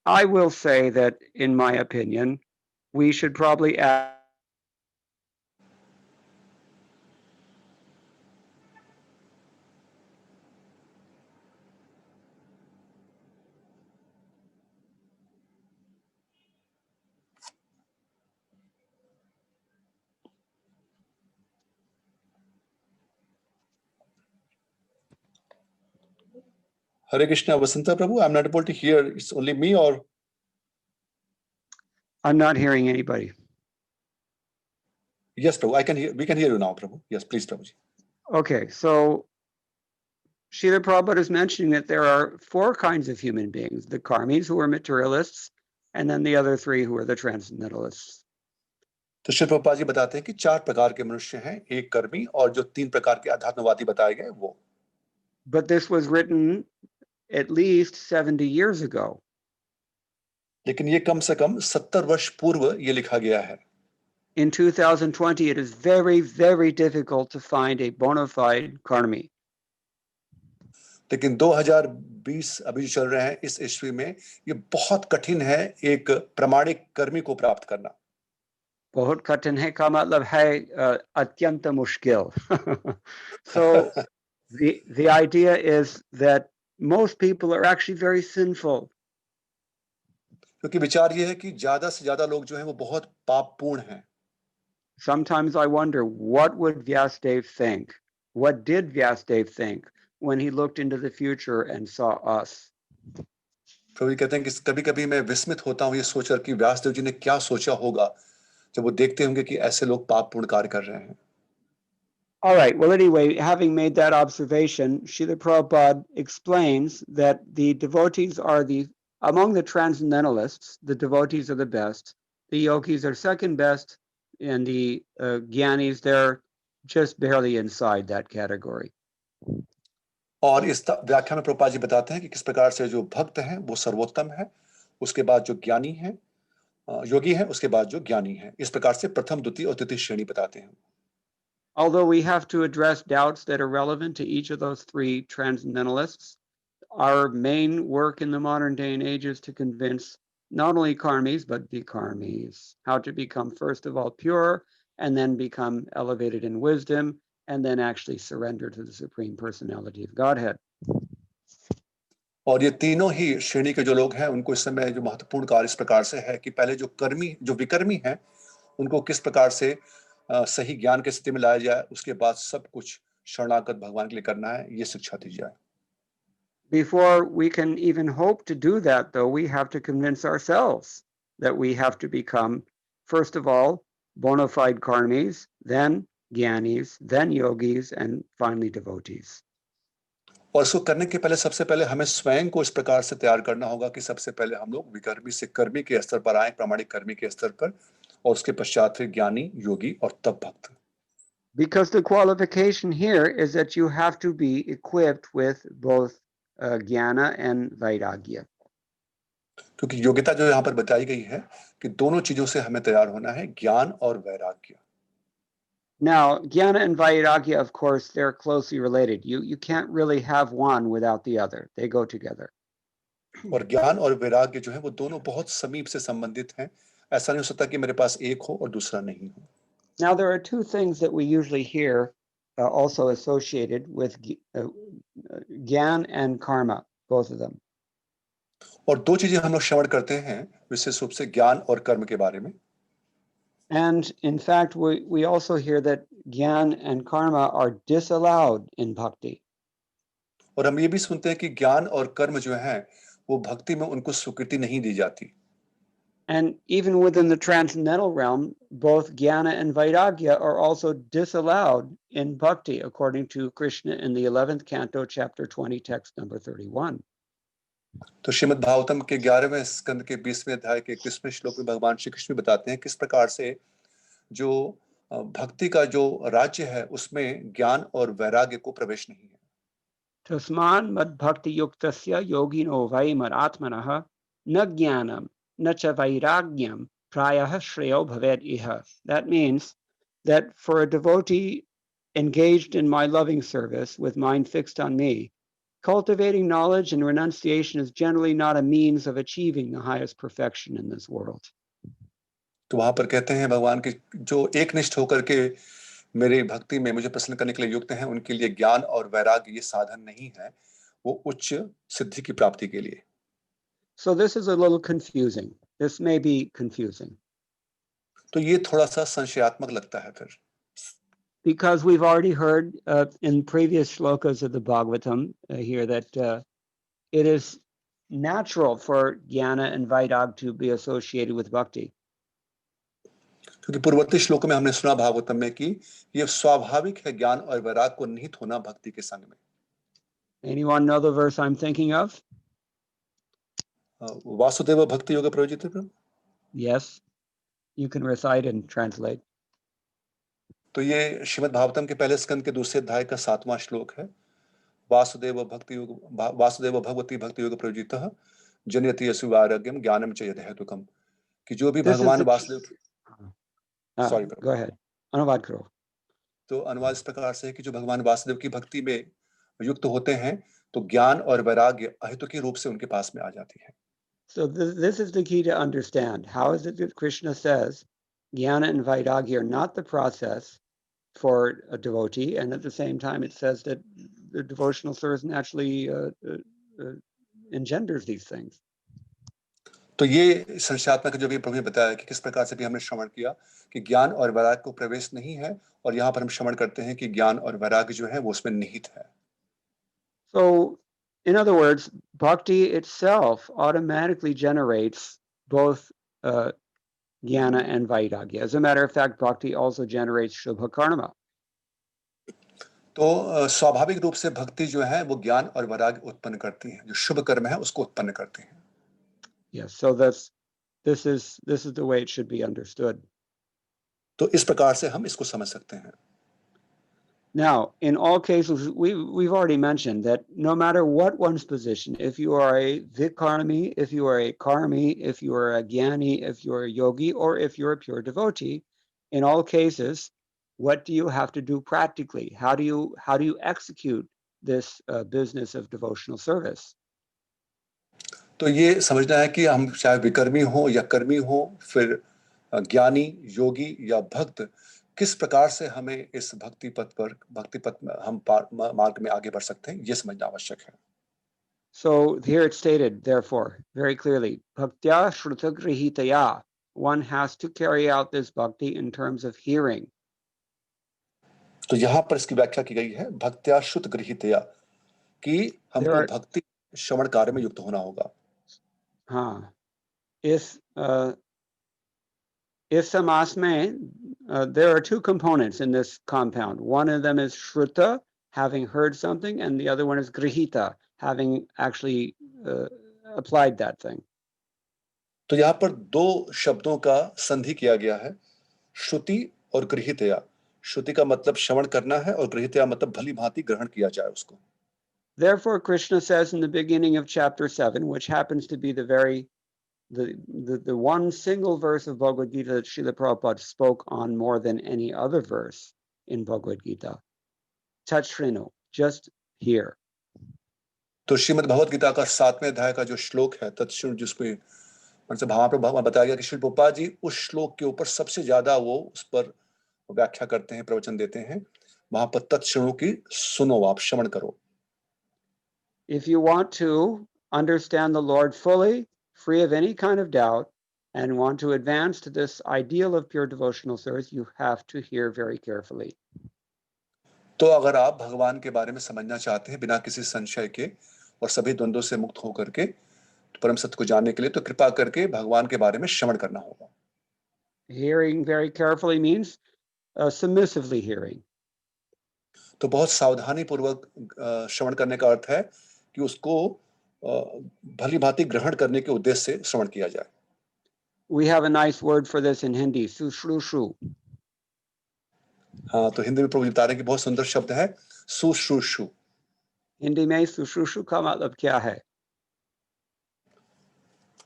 I will say that, in my opinion, we should probably add Hare Krishna, Vasanta Prabhu. I'm not able to hear. It's only me or? I'm not hearing anybody. Yes, Prabhu. I can hear. We can hear you now, Prabhu. Yes, please, Prabhuji. Okay, so Srila Prabhupada is mentioning that there are 4 kinds of human beings: the karmis, who are materialists, and then the other 3 who are the transcendentalists. तो श्री प्रभुपाद जी बताते हैं कि 4 प्रकार के मनुष्य हैं, एक कर्मी और जो 3 प्रकार के अध्यात्मवादी बताए गए वो. But this was written at least 70 years ago. लेकिन ये कम से कम 70 वर्ष पूर्व ये लिखा गया है. In 2020, it is very, very difficult to find a bona fide karmi. लेकिन 2020 अभी जो चल रहे हैं इस ईस्वी में ये बहुत कठिन है एक प्रमाणिक कर्मी को प्राप्त करना. बहुत कठिन है का मतलब है अत्यंत मुश्किल. So the idea is that most people are actually very sinful. क्योंकि विचार ये है कि ज्यादा से ज्यादा लोग जो हैं वो बहुत पापपूर्ण हैं. Sometimes I wonder, what would Vyasadeva think? What did Vyasadeva think when he looked into the future and saw us? प्रभु कहते हैं कि कभी-कभी मैं विस्मित होता हूं ये सोचकर कि व्यासदेव जी ने क्या सोचा होगा जब वो देखते होंगे कि ऐसे लोग पापपूर्ण कार्य कर रहे हैं. All right, well, anyway, having made that observation, Srila Prabhupada explains that the devotees are among the transcendentalists, the devotees are the best, the yogis are second best, and the gyanis, they're just barely inside that category. और इस व्याख्या में प्रभुपाद जी बताते हैं कि किस प्रकार से जो भक्त हैं वो सर्वोत्तम है, उसके बाद जो ज्ञानी हैं, योगी हैं, उसके बाद जो ज्ञानी हैं. इस प्रकार से प्रथम, द्वितीय और तृतीय श्रेणी बताते हैं. Although we have to address doubts that are relevant to each of those 3 transcendentalists, our main work in the modern day and age is to convince not only karmis, but vikarmis, how to become, first of all, pure, and then become elevated in wisdom, and then actually surrender to the Supreme Personality of Godhead. और ये तीनों ही श्रेणी के जो लोग हैं उनको इस समय जो महत्वपूर्ण कार्य इस प्रकार से है कि पहले जो विकर्मी हैं उनको किस प्रकार से सही ज्ञान के स्थिति में लाया जाए, उसके बाद सब कुछ शरणागत भगवान के लिए करना है, ये शिक्षा दी जाए. Before we can even hope to do that, though, we have to convince ourselves that we have to become, first of all, bona fide karmis, then jnanis, then yogis, and finally devotees. और इसको करने के पहले सबसे पहले हमें स्वयं को इस प्रकार से तैयार करना होगा कि सबसे पहले हम लोग विकर्मी से कर्मी के स्तर पर आए, प्रामाणिक कर्मी के स्तर पर, और उसके पश्चात फिर ज्ञानी, योगी और तब भक्त. Because the qualification here is that you have to be equipped with both jnana and vairagya. क्योंकि योग्यता जो यहाँ पर बताई गई है कि दोनों चीजों से हमें तैयार होना है, ज्ञान और वैराग्य. Now, jnana and vairagya, of course, they're closely related. You can't really have one without the other. They go together. और ज्ञान और वैराग्य जो है वो दोनों बहुत समीप से संबंधित हैं. ऐसा नहीं हो सकता कि मेरे पास एक हो और दूसरा नहीं हो. Now, there are 2 things that we usually hear also associated with Gyan and karma, both of them. और 2 चीजें हम लोग श्रवण करते हैं विशेष रूप से ज्ञान और कर्म के बारे में. And in fact, we also hear that Gyan and karma are disallowed in bhakti. और हम ये भी सुनते हैं कि ज्ञान और कर्म जो हैं वो भक्ति में उनको स्वीकृति नहीं दी जाती. And even within the transcendental realm, both jnana and vairagya are also disallowed in bhakti, according to Krishna in the 11th canto, chapter 20, text number 31. तो श्रीमद् भागवतम के 11वें स्कंद के 20वें अध्याय के 21वें श्लोक में भगवान श्री कृष्ण बताते हैं किस प्रकार से जो भक्ति का जो राज्य है उसमें ज्ञान और वैराग्य को प्रवेश नहीं है. Tasman mad bhakti yuktasya yogino vaimar atmanaha na jnanam na cha vairagyam prayah shreyo bhaved iha. That means that for a devotee engaged in my loving service with mind fixed on me, cultivating knowledge and renunciation is generally not a means of achieving the highest perfection in this world. तो वहां पर कहते हैं भगवान की जो एकनिष्ठ होकर के मेरे भक्ति में मुझे प्रसन्न करने के लिए युक्त हैं उनके लिए ज्ञान और वैराग्य ये साधन नहीं है, वो उच्च सिद्धि की प्राप्ति के लिए. So this is a little confusing. This may be confusing. तो ये थोड़ा सा संशयात्मक लगता है फिर. Because we've already heard in previous shlokas of the Bhagavatam here that it is natural for jnana and vairag to be associated with bhakti. क्योंकि पूर्ववर्ती श्लोकों में हमने सुना भागवतम में कि ये स्वाभाविक है ज्ञान और वैराग को निहित होना भक्ति के संग में. Anyone know the verse I'm thinking of? Vasudev भक्ति योग प्रयोजित है. Yes, you can recite and translate. तो ये श्रीमद् भागवतम के पहले स्कंद के दूसरे अध्याय का 7वां श्लोक है. वासुदेव भगवती भक्ति योग प्रयोजितः जनयति यस्य वैराग्यम ज्ञानम च यथेतुकम. कि जो भी This is भगवान the Vasudev sorry go ahead. अनुवाद करो. तो अनुवाद इस प्रकार से है कि जो भगवान वासुदेव की भक्ति में युक्त होते हैं तो ज्ञान और वैराग्य अहेतुकी रूप से उनके पास में आ जाती है. So this is the key to understand. How is it that Krishna says jnana and vairagya are not the process for a devotee, and at the same time it says that the devotional service naturally engenders these things. तो ये संस्यात्मक जो भी प्रभु ने बताया कि किस प्रकार से भी हमने श्रवण किया कि ज्ञान और वैराग्य को प्रवेश नहीं है और यहाँ पर हम श्रवण करते हैं कि ज्ञान और वैराग्य जो है वो उसमें निहित है. So in other words, bhakti itself automatically generates both jnana and vairagya. As a matter of fact, bhakti also generates shubha karma. तो स्वाभाविक रूप से भक्ति जो है वो ज्ञान और वैराग्य उत्पन्न करती है. जो शुभ कर्म है उसको उत्पन्न करती है. Yes, so this is the way it should be understood. तो इस प्रकार से हम इसको समझ सकते हैं. Now, in all cases, we've already mentioned that no matter what one's position, if you are a vikarmi, if you are a karmi, if you are a jnani, if you are a yogi, or if you're a pure devotee, in all cases, what do you have to do practically? How do you execute this business of devotional service? तो ये समझना है कि हम चाहे विकर्मी हो या कर्मी हो, फिर ज्ञानी, योगी या भक्त, किस प्रकार से हमें इस भक्ति पथ में हम मार्ग में आगे बढ़ सकते हैं, ये समझना आवश्यक है. So here it's stated, therefore, very clearly, bhaktya shrutagrihitaya. One has to carry out this bhakti in terms of hearing. तो यहाँ पर इसकी व्याख्या की गई है भक्त्या श्रुत गृहीतया कि हमको भक्ति श्रवण कार्य में युक्त होना होगा. हाँ, if samas mein, there are two components in this compound. One of them is shruta, having heard something, and the other one is grihita, having actually applied that thing. तो यहाँ पर दो शब्दों का संधि किया गया है, श्रुति और गृहीतया. श्रुति का मतलब श्रवण करना है और गृहीतया मतलब भली भांति ग्रहण किया जाए उसको. Therefore, Krishna says in the beginning of chapter 7, which happens to be the one single verse of Bhagavad Gita that Srila Prabhupada spoke on more than any other verse in Bhagavad Gita. Tatshrinu, just here. तो श्रीमद् भगवद गीता का 7वें अध्याय का जो श्लोक है तत्श्रुणु, जिसमें मतलब वहां बताया गया कि श्री प्रभुपाद जी उस श्लोक के ऊपर सबसे ज्यादा वो उस पर व्याख्या करते हैं, प्रवचन देते हैं. वहां पर तत्श्रुणु की सुनो, आप श्रवण करो. If you want to understand the Lord fully, free of any kind of doubt, and want to advance to this ideal of pure devotional service, you have to hear very carefully. तो अगर आप भगवान के बारे में समझना चाहते हैं बिना किसी संशय के और सभी द्वंद्वों से मुक्त होकर के परम सत्य को जानने के लिए, तो कृपा करके भगवान के बारे में श्रवण करना होगा. Hearing very carefully means submissively hearing. तो बहुत सावधानी पूर्वक श्रवण करने का अर्थ है कि उसको भली भांति ग्रहण करने के उद्देश्य से श्रवण किया जाए. We have a nice word for this in Hindi, sushrushu. हाँ, तो हिंदी में प्रभु बता रहे हैं कि बहुत सुंदर शब्द है सुश्रूषु. हिंदी में सुश्रूषु का मतलब क्या है?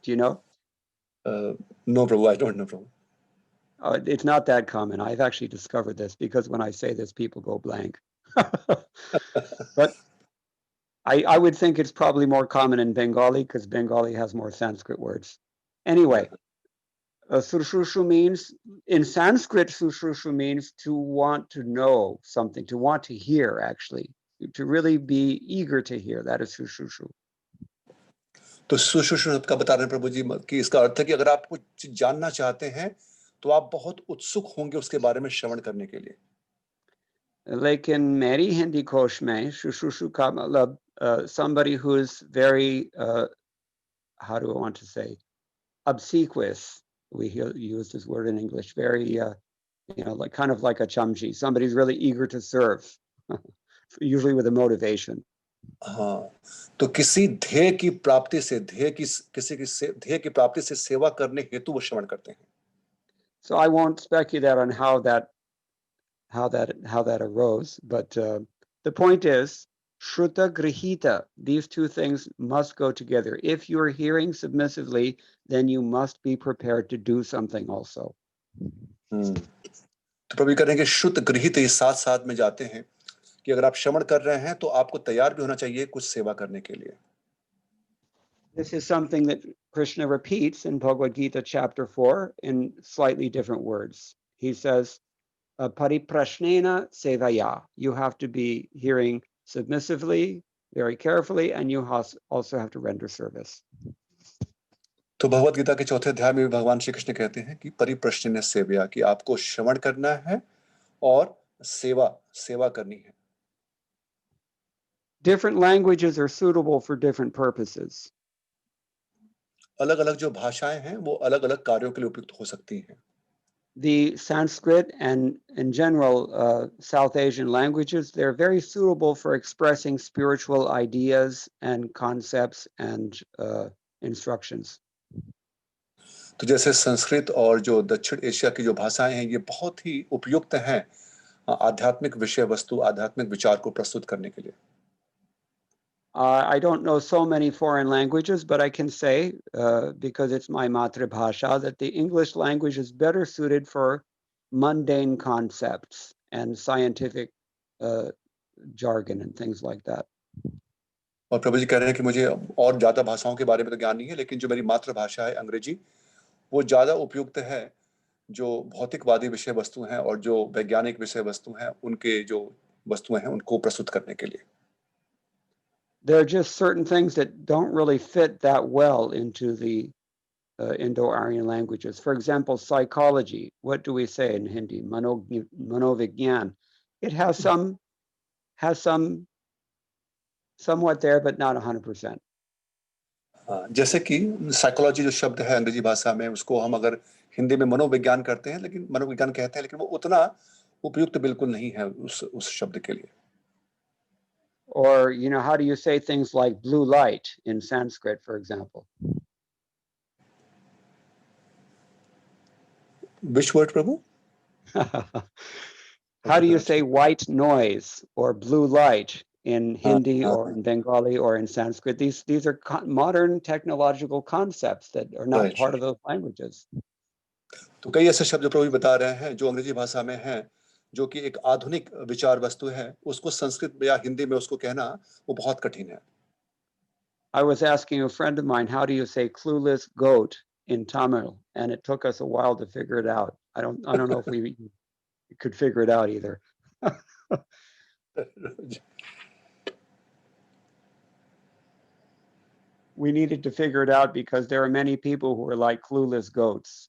Do you know? No, Prabhu, I don't know, Prabhu. It's not that common. I've actually discovered this because when I say this, people go blank. But I would think it's probably more common in Bengali because Bengali has more Sanskrit words. Anyway, Sushrushu means, in Sanskrit, Sushrushu means to want to know something, to want to hear, actually, to really be eager to hear. That is Sushrushu. तो सुश्रूषु शब्द का बता रहे हैं प्रभु जी कि इसका अर्थ है कि अगर आप कुछ जानना चाहते हैं तो आप बहुत उत्सुक होंगे उसके बारे में श्रवण करने के लिए. लेकिन मेरी हिंदी कोश में शुश्रूषु का मतलब somebody who's very how do I want to say obsequious. We use this word in English. Very like kind of like a chamji. Somebody's really eager to serve, usually with a motivation. हाँ, तो किसी ध्येय की प्राप्ति से ध्येय की प्राप्ति से सेवा करने हेतु वो श्रवण करते हैं. So I won't speculate on how that arose, but the point is shruta grihita. These two things must go together. If you're hearing submissively, then you must be prepared to do something also. तो प्रभु कह रहे हैं कि श्रुत गृहीत ये साथ साथ में जाते हैं कि अगर आप श्रवण कर रहे हैं तो आपको तैयार भी होना चाहिए कुछ सेवा करने के लिए. This is something that Krishna repeats in Bhagavad Gita chapter 4 in slightly different words. He says, pariprashnena sevaya. You have to be hearing submissively, very carefully, and you also have to render service. तो भगवत गीता के चौथे अध्याय में भगवान श्री कृष्ण कहते हैं कि परिप्रश्न सेव्या, कि आपको श्रवण करना है और सेवा करनी है. Different languages are suitable for different purposes. अलग अलग जो भाषाएं हैं वो अलग अलग कार्यों के लिए उपयुक्त हो सकती हैं. The Sanskrit and in general South Asian languages, they're very suitable for expressing spiritual ideas and concepts and instructions. तो जैसे संस्कृत और जो दक्षिण एशिया की जो भाषाएं हैं ये बहुत ही उपयुक्त हैं आध्यात्मिक विषय वस्तु, आध्यात्मिक विचार को प्रस्तुत करने के लिए. I don't know so many foreign languages, but I can say, because it's my matribhasha, that the English language is better suited for mundane concepts and scientific jargon and things like that. और प्रभु जी कह रहे हैं कि मुझे और ज्यादा भाषाओं के बारे में तो ज्ञान नहीं है, लेकिन जो मेरी मातृभाषा है अंग्रेजी, वो ज्यादा उपयुक्त है जो भौतिकवादी विषय वस्तु हैं और जो वैज्ञानिक विषय वस्तु हैं उनके जो वस्तुएं हैं उनको प्रस्तुत करने के लिए. There are just certain things that don't really fit that well into the Indo-Aryan languages. For example, psychology. What do we say in Hindi? Manovigyan. It has some somewhat there, but not 100%. जैसे कि psychology जो शब्द है अंग्रेजी भाषा में, उसको हम अगर हिंदी में मनोविज्ञान करते हैं, लेकिन मनोविज्ञान कहते हैं, लेकिन वो उतना उपयुक्त बिल्कुल नहीं है उस शब्द के लिए. Or, how do you say things like blue light in Sanskrit, for example? Which word, Prabhu? How do you say white noise or blue light in Hindi or in Bengali or in Sanskrit? These are modern technological concepts that are not part of those languages. तो कई ऐसे शब्द प्रभु बता रहे हैं जो अंग्रेजी भाषा में हैं, जो कि एक आधुनिक विचार वस्तु है, उसको संस्कृत या हिंदी में उसको कहना वो बहुत कठिन है. I was asking a friend of mine, how do you say clueless goat in Tamil? And it took us a while to figure it out. I don't know if we could figure it out either. We needed to figure it out because there are many people who are like clueless goats.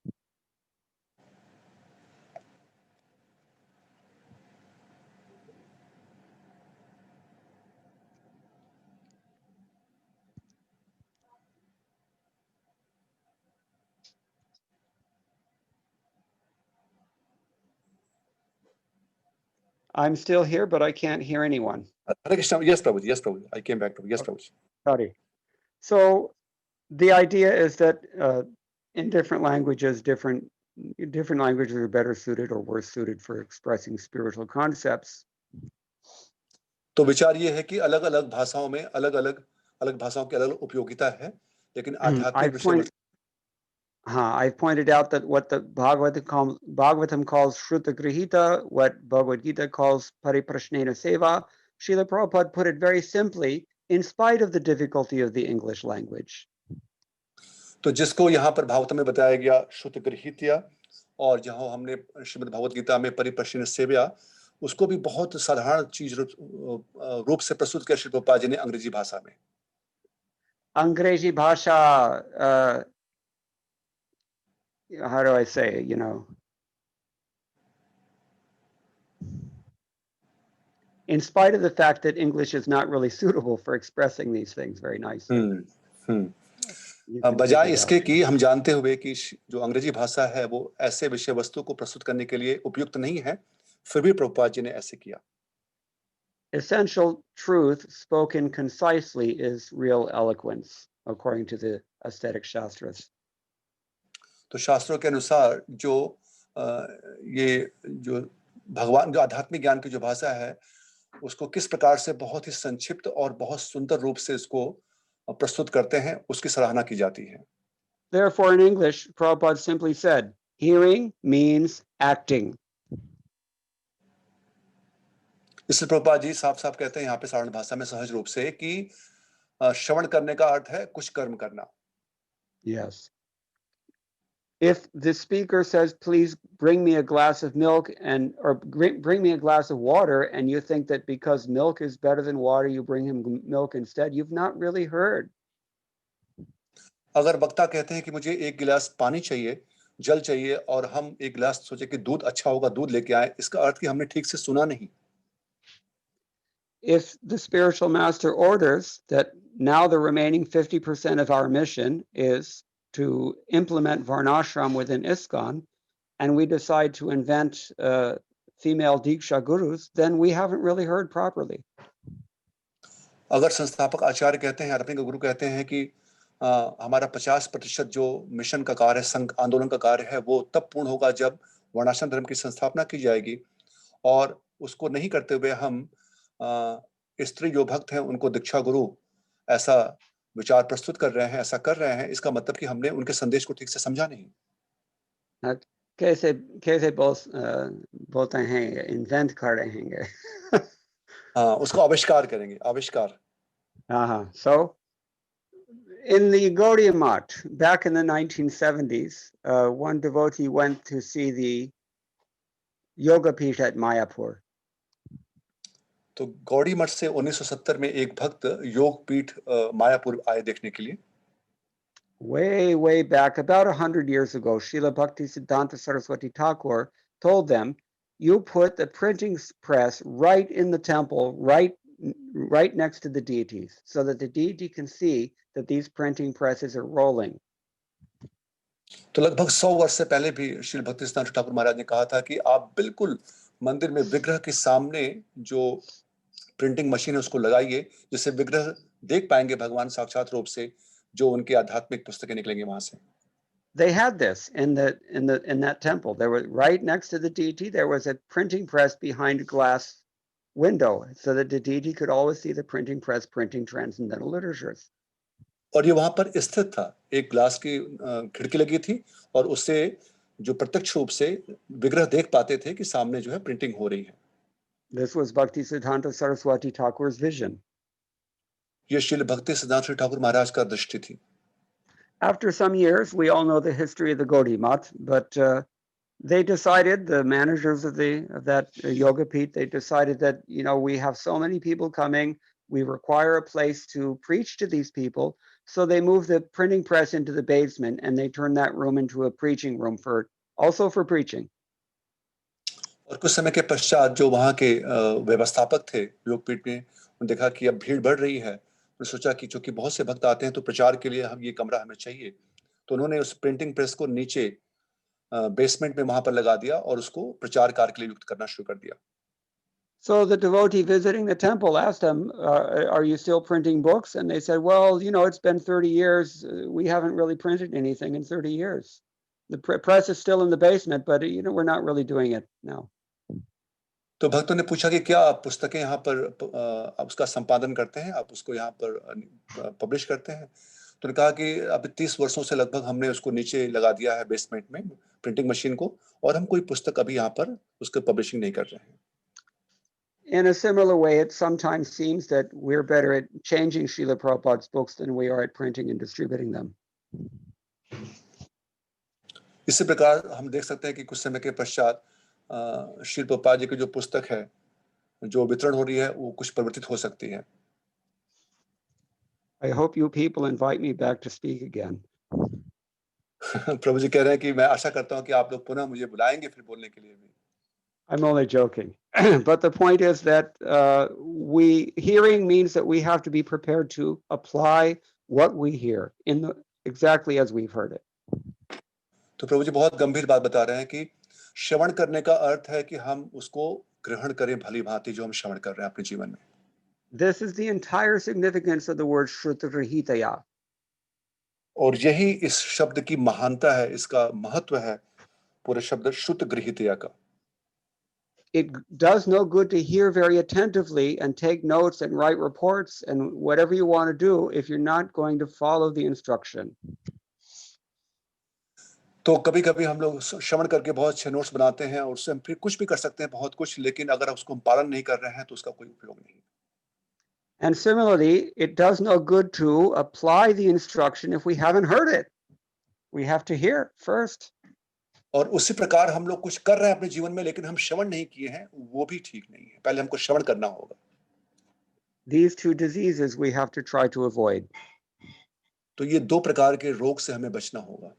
I'm still here, but I can't hear anyone. Yes, Prabhuji. Yes, Prabhuji. I came back to yes, Prabhuji. Sorry. So the idea is that in different languages, different languages are better suited or worse suited for expressing spiritual concepts. तो विचार ये है कि अलग-अलग भाषाओं में अलग भाषाओं की अलग उपयोगिता है, लेकिन आध्यात्मिक विषय. I've pointed out that what the Bhagavatam calls Shruta Grihita, what Bhagavad Gita calls Pariprashnena Seva, Srila Prabhupada put it very simply, in spite of the difficulty of the English language. तो जिसको यहाँ पर भागवत में बताया गया श्रुत गृहीत्या, और जहाँ हमने श्रीमद् भागवत गीता में परिप्रश्न सेव्या, उसको भी बहुत साधारण चीज रूप से प्रस्तुत किया श्री प्रभुपाद जी ने अंग्रेजी भाषा में. अंग्रेजी भाषा, how do I say, in spite of the fact that English is not really suitable for expressing these things very nicely. You can बजाय figure it इसके out. कि हम जानते हुए कि जो अंग्रेजी भाषा है वो ऐसे विषय वस्तु को प्रस्तुत करने के लिए उपयुक्त नहीं है, फिर भी प्रभुपाद जी ने ऐसे किया. Essential truth spoken concisely is real eloquence, according to the aesthetic shastras. तो शास्त्रों के अनुसार जो ये जो भगवान जो आध्यात्मिक ज्ञान की जो भाषा है उसको किस प्रकार से बहुत ही संक्षिप्त और बहुत सुंदर रूप से इसको प्रस्तुत करते हैं उसकी सराहना की जाती है. Therefore, in English, Prabhupada simply said, hearing means acting. इसलिए प्रभुपाद जी साफ साफ कहते हैं यहाँ पे साधारण भाषा में सहज रूप से कि श्रवण करने का अर्थ है कुछ कर्म करना. Yes. If the speaker says, please bring me a glass of milk or bring me a glass of water, and you think that because milk is better than water, you bring him milk instead, you've not really heard. अगर वक्ता कहते हैं कि मुझे एक गिलास पानी चाहिए, जल चाहिए और हम एक गिलास सोचे कि दूध अच्छा होगा, दूध लेके आए, इसका अर्थ कि हमने ठीक से सुना नहीं. If the spiritual master orders that now the remaining 50% of our mission is to implement Varnashram within ISKCON, and we decide to invent female Diksha gurus, then we haven't really heard properly. अगर संस्थापक आचार्य कहते हैं, आध्यात्मिक गुरु कहते हैं कि हमारा 50% जो मिशन का कार्य है, संघ आंदोलन का कार्य है, वो तब पूर्ण होगा जब वर्णाश्रम धर्म की संस्थापना की जाएगी, और उसको नहीं करते हुए हम स्त्री जो भक्त हैं उनको दीक्षा गुरु ऐसा विचार प्रस्तुत कर रहे हैं, ऐसा कर रहे हैं, इसका मतलब कि हमने उनके संदेश को ठीक से समझा नहीं. कैसे बोलते हैं, invent कर रहे हैं. उसको आविष्कार करेंगे, आविष्कार. So in the Gaudiya Math, back in the 1970s, one devotee went to see the Yoga Pith at Mayapur. तो गौड़ी मठ से 1970 में एक भक्त योग पीठ मायापुर आए देखने के लिए. Way back, about 100 years ago, Srila Bhaktisiddhanta Saraswati Thakur told them, you put the printing press right in the temple, right next to the deities, so that the deity can see that these printing presses are rolling. तो लगभग 100 वर्ष से पहले भी श्री भक्तिसिद्धांत ठाकुर महाराज ने कहा था कि आप बिल्कुल मंदिर में विग्रह के सामने जो प्रिंटिंग मशीन है उसको लगाइए, जिससे विग्रह देख पाएंगे भगवान साक्षात रूप से, जो उनके आध्यात्मिक पुस्तकें निकलेंगे वहां से. They had this in that temple. There was right next to the deity. There was a printing press behind a glass window, so that the deity could always see the printing press printing transcendental literatures. और ये वहां पर स्थित था, एक glass की खिड़की लगी थी और उससे जो प्रत्यक्ष रूप से विग्रह देख पाते थे कि सामने जो है प्रिंटिंग हो रही है. This was Bhaktisiddhanta Saraswati Thakur's vision. ये श्री भक्तिसिद्धांत ठाकुर महाराज का दृष्टि थी. After some years, we all know the history of the Gaudiya Math, but they decided, the managers of that yoga pith, they decided that, we have so many people coming, we require a place to preach to these people. So they moved the printing press into the basement, and they turned that room into a preaching room also for preaching. और कुछ समय के पश्चात जो वहाँ के व्यवस्थापक थे योगपीठ में, उन्होंने देखा कि अब भीड़ बढ़ रही है. उन्होंने सोचा कि चूंकि बहुत से भक्त आते हैं तो प्रचार के लिए हम ये कमरा हमें चाहिए, तो उन्होंने उस प्रिंटिंग प्रेस को नीचे बेसमेंट में वहां पर लगा दिया और उसको प्रचार कार्य के लिए युक्त करना शुरू कर दिया. So the devotee visiting the temple asked them, are you still printing books? And they said, well, it's been 30 years. We haven't really printed anything in 30 years. The press is still in the basement, but we're not really doing it now. तो भक्तों ने पूछा कि क्या आप पुस्तकें यहाँ पर आप उसका संपादन करते हैं, आप उसको यहाँ पर पब्लिश करते हैं? तो उन्होंने कहा कि अब 30 वर्षों से लगभग हमने उसको नीचे लगा दिया है बेसमेंट में प्रिंटिंग मशीन को, और हम कोई पुस्तक अभी यहाँ पर उसको पब्लिशिंग नहीं कर रहे हैं. In a similar way, it sometimes seems that we're better at changing Srila Prabhupada's books than we are at printing and distributing them. इसी प्रकार हम देख सकते हैं कि कुछ समय के पश्चात श्री प्रभुपाद जी की जो पुस्तक है जो वितरण हो रही है वो कुछ परिवर्तित हो सकती है. I hope you people invite me back to speak again. प्रभु जी कह रहे हैं कि मैं आशा करता हूं कि आप लोग पुनः मुझे बुलाएंगे फिर बोलने के लिए भी. I'm only joking. But the point is that hearing means that we have to be prepared to apply what we hear exactly as we've heard it. तो प्रभु जी बहुत गंभीर बात बता रहे हैं कि श्रवण करने का अर्थ है कि हम उसको ग्रहण करें भली भांति जो हम श्रवण कर रहे हैं अपने जीवन में. This is the entire significance of the word Shrutarahitaya. और यही इस शब्द की महानता है, इसका महत्व है पूरे शब्द श्रुत गृहीतया का. It does no good to hear very attentively and take notes and write reports and whatever you want to do if you're not going to follow the instruction. तो कभी-कभी हम लोग श्रवण करके बहुत अच्छे नोट्स बनाते हैं और उससे हम फिर कुछ भी कर सकते हैं बहुत कुछ, लेकिन अगर उसको हम पालन नहीं कर रहे हैं तो उसका कोई उपयोग नहीं. And similarly, it does no good to apply the instruction if we haven't heard it. We have to hear first. और उसी प्रकार हम लोग कुछ कर रहे हैं अपने जीवन में लेकिन हम श्रवण नहीं किए हैं, वो भी ठीक नहीं है. पहले हमको श्रवण करना होगा. These two diseases we have to try to avoid. तो ये दो प्रकार के रोग से हमें बचना होगा.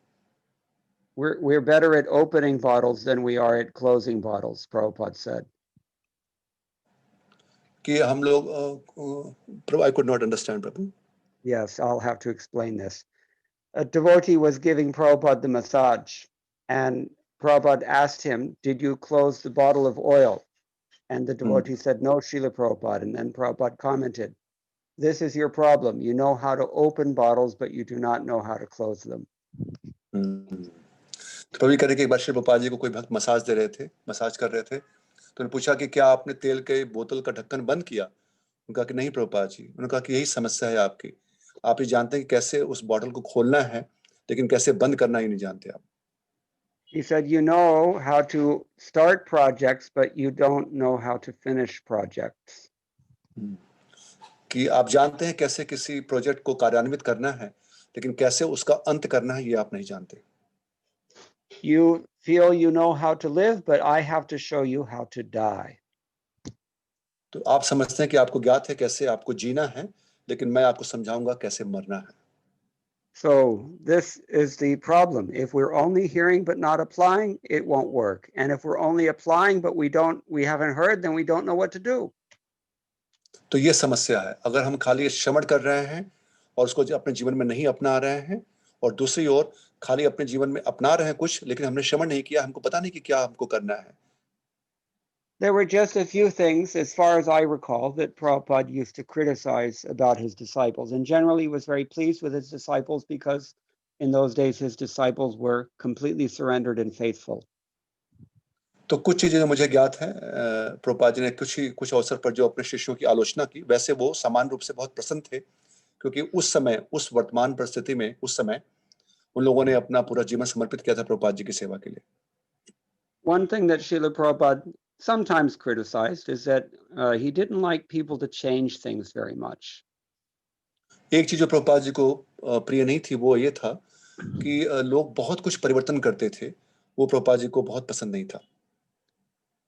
We're better at opening bottles than we are at closing bottles, Prabhupada said. कि हम लोग I could not understand, Prabhu. Yes, I'll have to explain this. A devotee was giving Prabhupada the massage, and Prabhupada asked him, "Did you close the bottle of oil?" And the devotee said, "No, Srila Prabhupada." And then Prabhupada commented, "This is your problem. You know how to open bottles, but you do not know how to close them." तो कभी कभी एक बार श्री प्रभुपाद जी को कोई भक्त massage कर रहे थे, तो उन्होंने पूछा कि क्या आपने तेल के बोतल का ढक्कन बंद किया? उन्होंने कहा कि नहीं प्रभुपाद जी. उन्होंने कहा कि यही समस्या है आपकी. आप ये जानते हैं कि कैसे उस बॉटल को खोलना है, लेकिन कैसे बंद करना ही नहीं जानते आप. He said, "You know how to start projects, but you don't know how to finish projects." कि आप जानते हैं कैसे किसी प्रोजेक्ट को कार्यान्वित करना है, लेकिन कैसे उसका अंत करना है ये आप नहीं जानते. You feel you know how to live, but I have to show you how to die. तो आप समझते हैं कि आपको ज्ञात है कैसे आपको जीना है, लेकिन मैं आपको समझाऊंगा कैसे मरना है. So this is the problem. If we're only hearing but not applying, it won't work. And if we're only applying but we haven't heard, then we don't know what to do. तो ये समस्या है. अगर हम खाली श्रवण कर रहे हैं और उसको अपने जीवन में नहीं अपना रहे हैं, और दूसरी ओर खाली अपने जीवन में अपना रहे हैं कुछ, लेकिन हमने श्रवण नहीं किया, हमको पता नहीं कि क्या हमको करना है. There were just a few things, as far as I recall, that Prabhupada used to criticize about his disciples. And generally, he was very pleased with his disciples because in those days, his disciples were completely surrendered and faithful. तो कुछ चीजें जो मुझे ज्ञात है, प्रभुपाद जी ने कुछ अवसर पर जो अपने शिष्यों की आलोचना की, वैसे वो समान रूप से बहुत प्रसन्न थे, क्योंकि उस समय, उस वर्तमान परिस्थिति में, उस समय उन लोगों ने अपना पूरा जीवन समर्पित किया था प्रभुपाद जी की सेवा के लिए. One thing that Srila Prabhupada sometimes criticized is that he didn't like people to change things very much. एक चीज जो प्रभुपाद जी को प्रिय नहीं थी वो ये था कि लोग बहुत कुछ परिवर्तन करते थे, वो प्रभुपाद जी को बहुत पसंद नहीं था.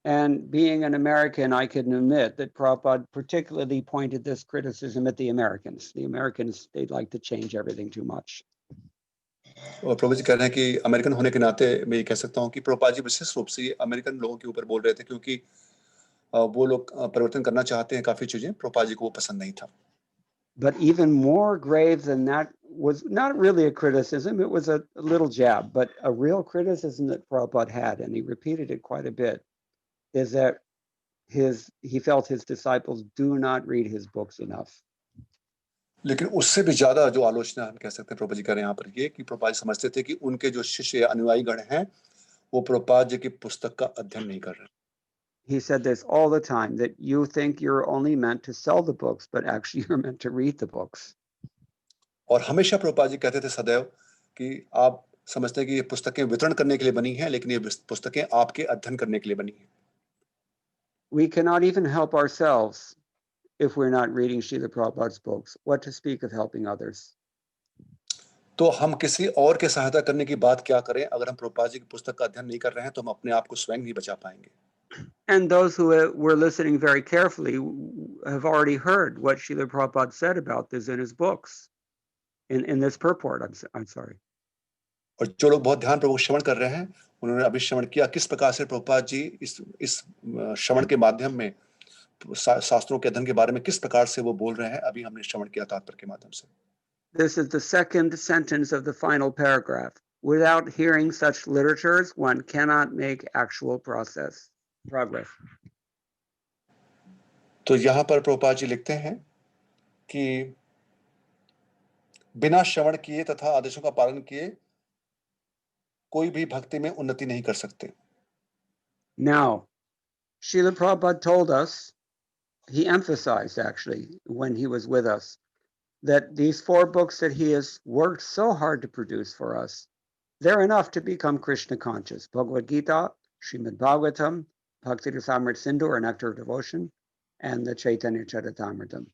And being an American, I can admit that Prabhupada particularly pointed this criticism at the Americans. The Americans, they'd like to change everything too much. और प्रभु जी कह रहे हैं कि अमेरिकन होने के नाते मैं ये कह सकता हूँ कि प्रभुपाद जी विशेष रूप से अमेरिकन लोगों के ऊपर बोल रहे थे, क्योंकि वो लोग परिवर्तन करना चाहते हैं काफी चीजें, प्रभुपाद जी को वो पसंद नहीं था. But even more grave than that was not really a criticism, it was a little jab, but a real criticism that Prabhupada had, and he repeated it quite a bit, is that he felt his disciples do not read his books enough. लेकिन उससे भी ज्यादा जो आलोचना हम कह सकते हैं प्रभुपाद जी कह रहे हैं यहाँ पर ये कि प्रभुपाद जी समझते थे कि उनके जो शिष्य या अनुयायी गण हैं वो प्रभुपाद जी की पुस्तक का अध्ययन नहीं कर रहे. He said this all the time, that you think you're only meant to sell the books, but actually you're meant to read the books. और हमेशा प्रभुपाद जी कहते थे सदैव कि आप समझते हैं कि ये पुस्तकें वितरण करने के लिए बनी हैं, लेकिन ये पुस्तकें आपके अध्ययन करने के लिए बनी हैं. We cannot even help ourselves if we're not reading Srila Prabhupada's books. What to speak of helping others? तो हम किसी और के सहायता करने की बात क्या करें, अगर हम प्रभुपाद जी की पुस्तक का अध्ययन नहीं कर रहे हैं तो हम अपने आप को स्वयं नहीं बचा पाएंगे. And those who were listening very carefully have already heard what Srila Prabhupada said about this in his books, in this purport. I'm sorry. और जो लोग बहुत ध्यानपूर्वक श्रवण कर रहे हैं उन्होंने अभी श्रवण किया किस प्रकार से प्रभुपाद जी इस श्रवण के माध्यम में शास्त्रों के अध्ययन के बारे में किस प्रकार से वो बोल रहे हैं, अभी हमने श्रवण किया तात्पर्य के माध्यम से। This is the second sentence of the final paragraph. Without hearing such literatures, one cannot make actual progress. तो यहाँ पर प्रभुपाद जी लिखते हैं कि बिना श्रवण किए तथा आदेशों का पालन किए कोई भी भक्ति में उन्नति नहीं कर सकते। Now, Srila Prabhupada told us, he emphasized actually when he was with us, that these 4 books that he has worked so hard to produce for us, they're enough to become Krishna conscious. Bhagavad Gita, Srimad Bhagavatam, Bhakti Rasamrita Sindhu or Nectar of Devotion, and the Chaitanya Charitamrita.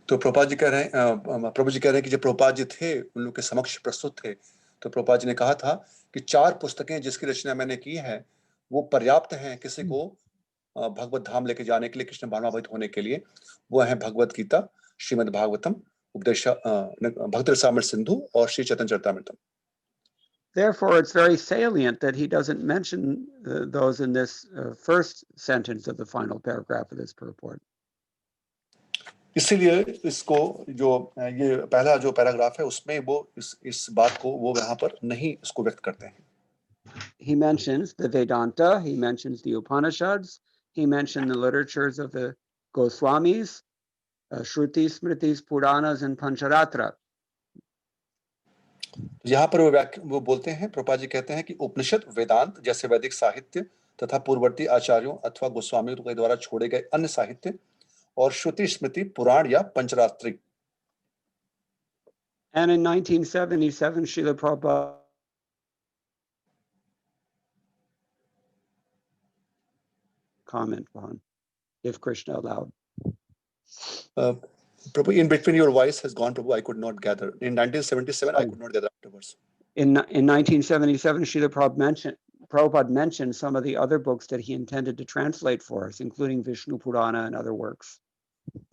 तो प्रभुपाद जी कह रहे हैं, प्रभु जी कह रहे हैं कि जब प्रभुपाद जी थे उन लोग के समक्ष प्रस्तुत थे तो प्रभुपाद जी ने कहा था कि 4 पुस्तकें जिसकी रचना मैंने की है वो पर्याप्त हैं किसी को भगवत धाम लेके जाने के लिए, कृष्ण भावनाभरित होने के लिए। वो है भगवत गीता, श्रीमद् भागवतम, उपदेश भक्ति रसामृत सिंधु और Shri Chaitanya Charitamritam. Therefore, it's very salient that he doesn't mention those in this first sentence of the final paragraph of this purport. इसीलिए इसको जो ये पहला जो पैराग्राफ है उसमें वो इस बात को वो यहाँ पर नहीं इसको व्यक्त करते हैं। He mentions the Vedanta, he mentions the Upanishads, he mentioned the literatures of the Goswamis, Shrutis, Smritis, Puranas, and Pancharatra. यहाँ पर वो बोलते हैं, प्रभुपाद जी कहते हैं कि उपनिषद, वेदांत जैसे वैदिक साहित्य तथा पूर्ववर्ती आचार्यों अथवा गोस्वामियों के द्वारा छोड़े गए अन्य साहित्य और श्रुति, स्मृति, पुराण या पंचरात्रि। And in 1977, Srila Prabhupada comment on, if Krishna allowed. Prabhu, in between your voice has gone, Prabhu, I could not gather. In 1977, I could not gather afterwards. In 1977, Srila Prabhupada mentioned some of the other books that he intended to translate for us, including Vishnu Purana and other works.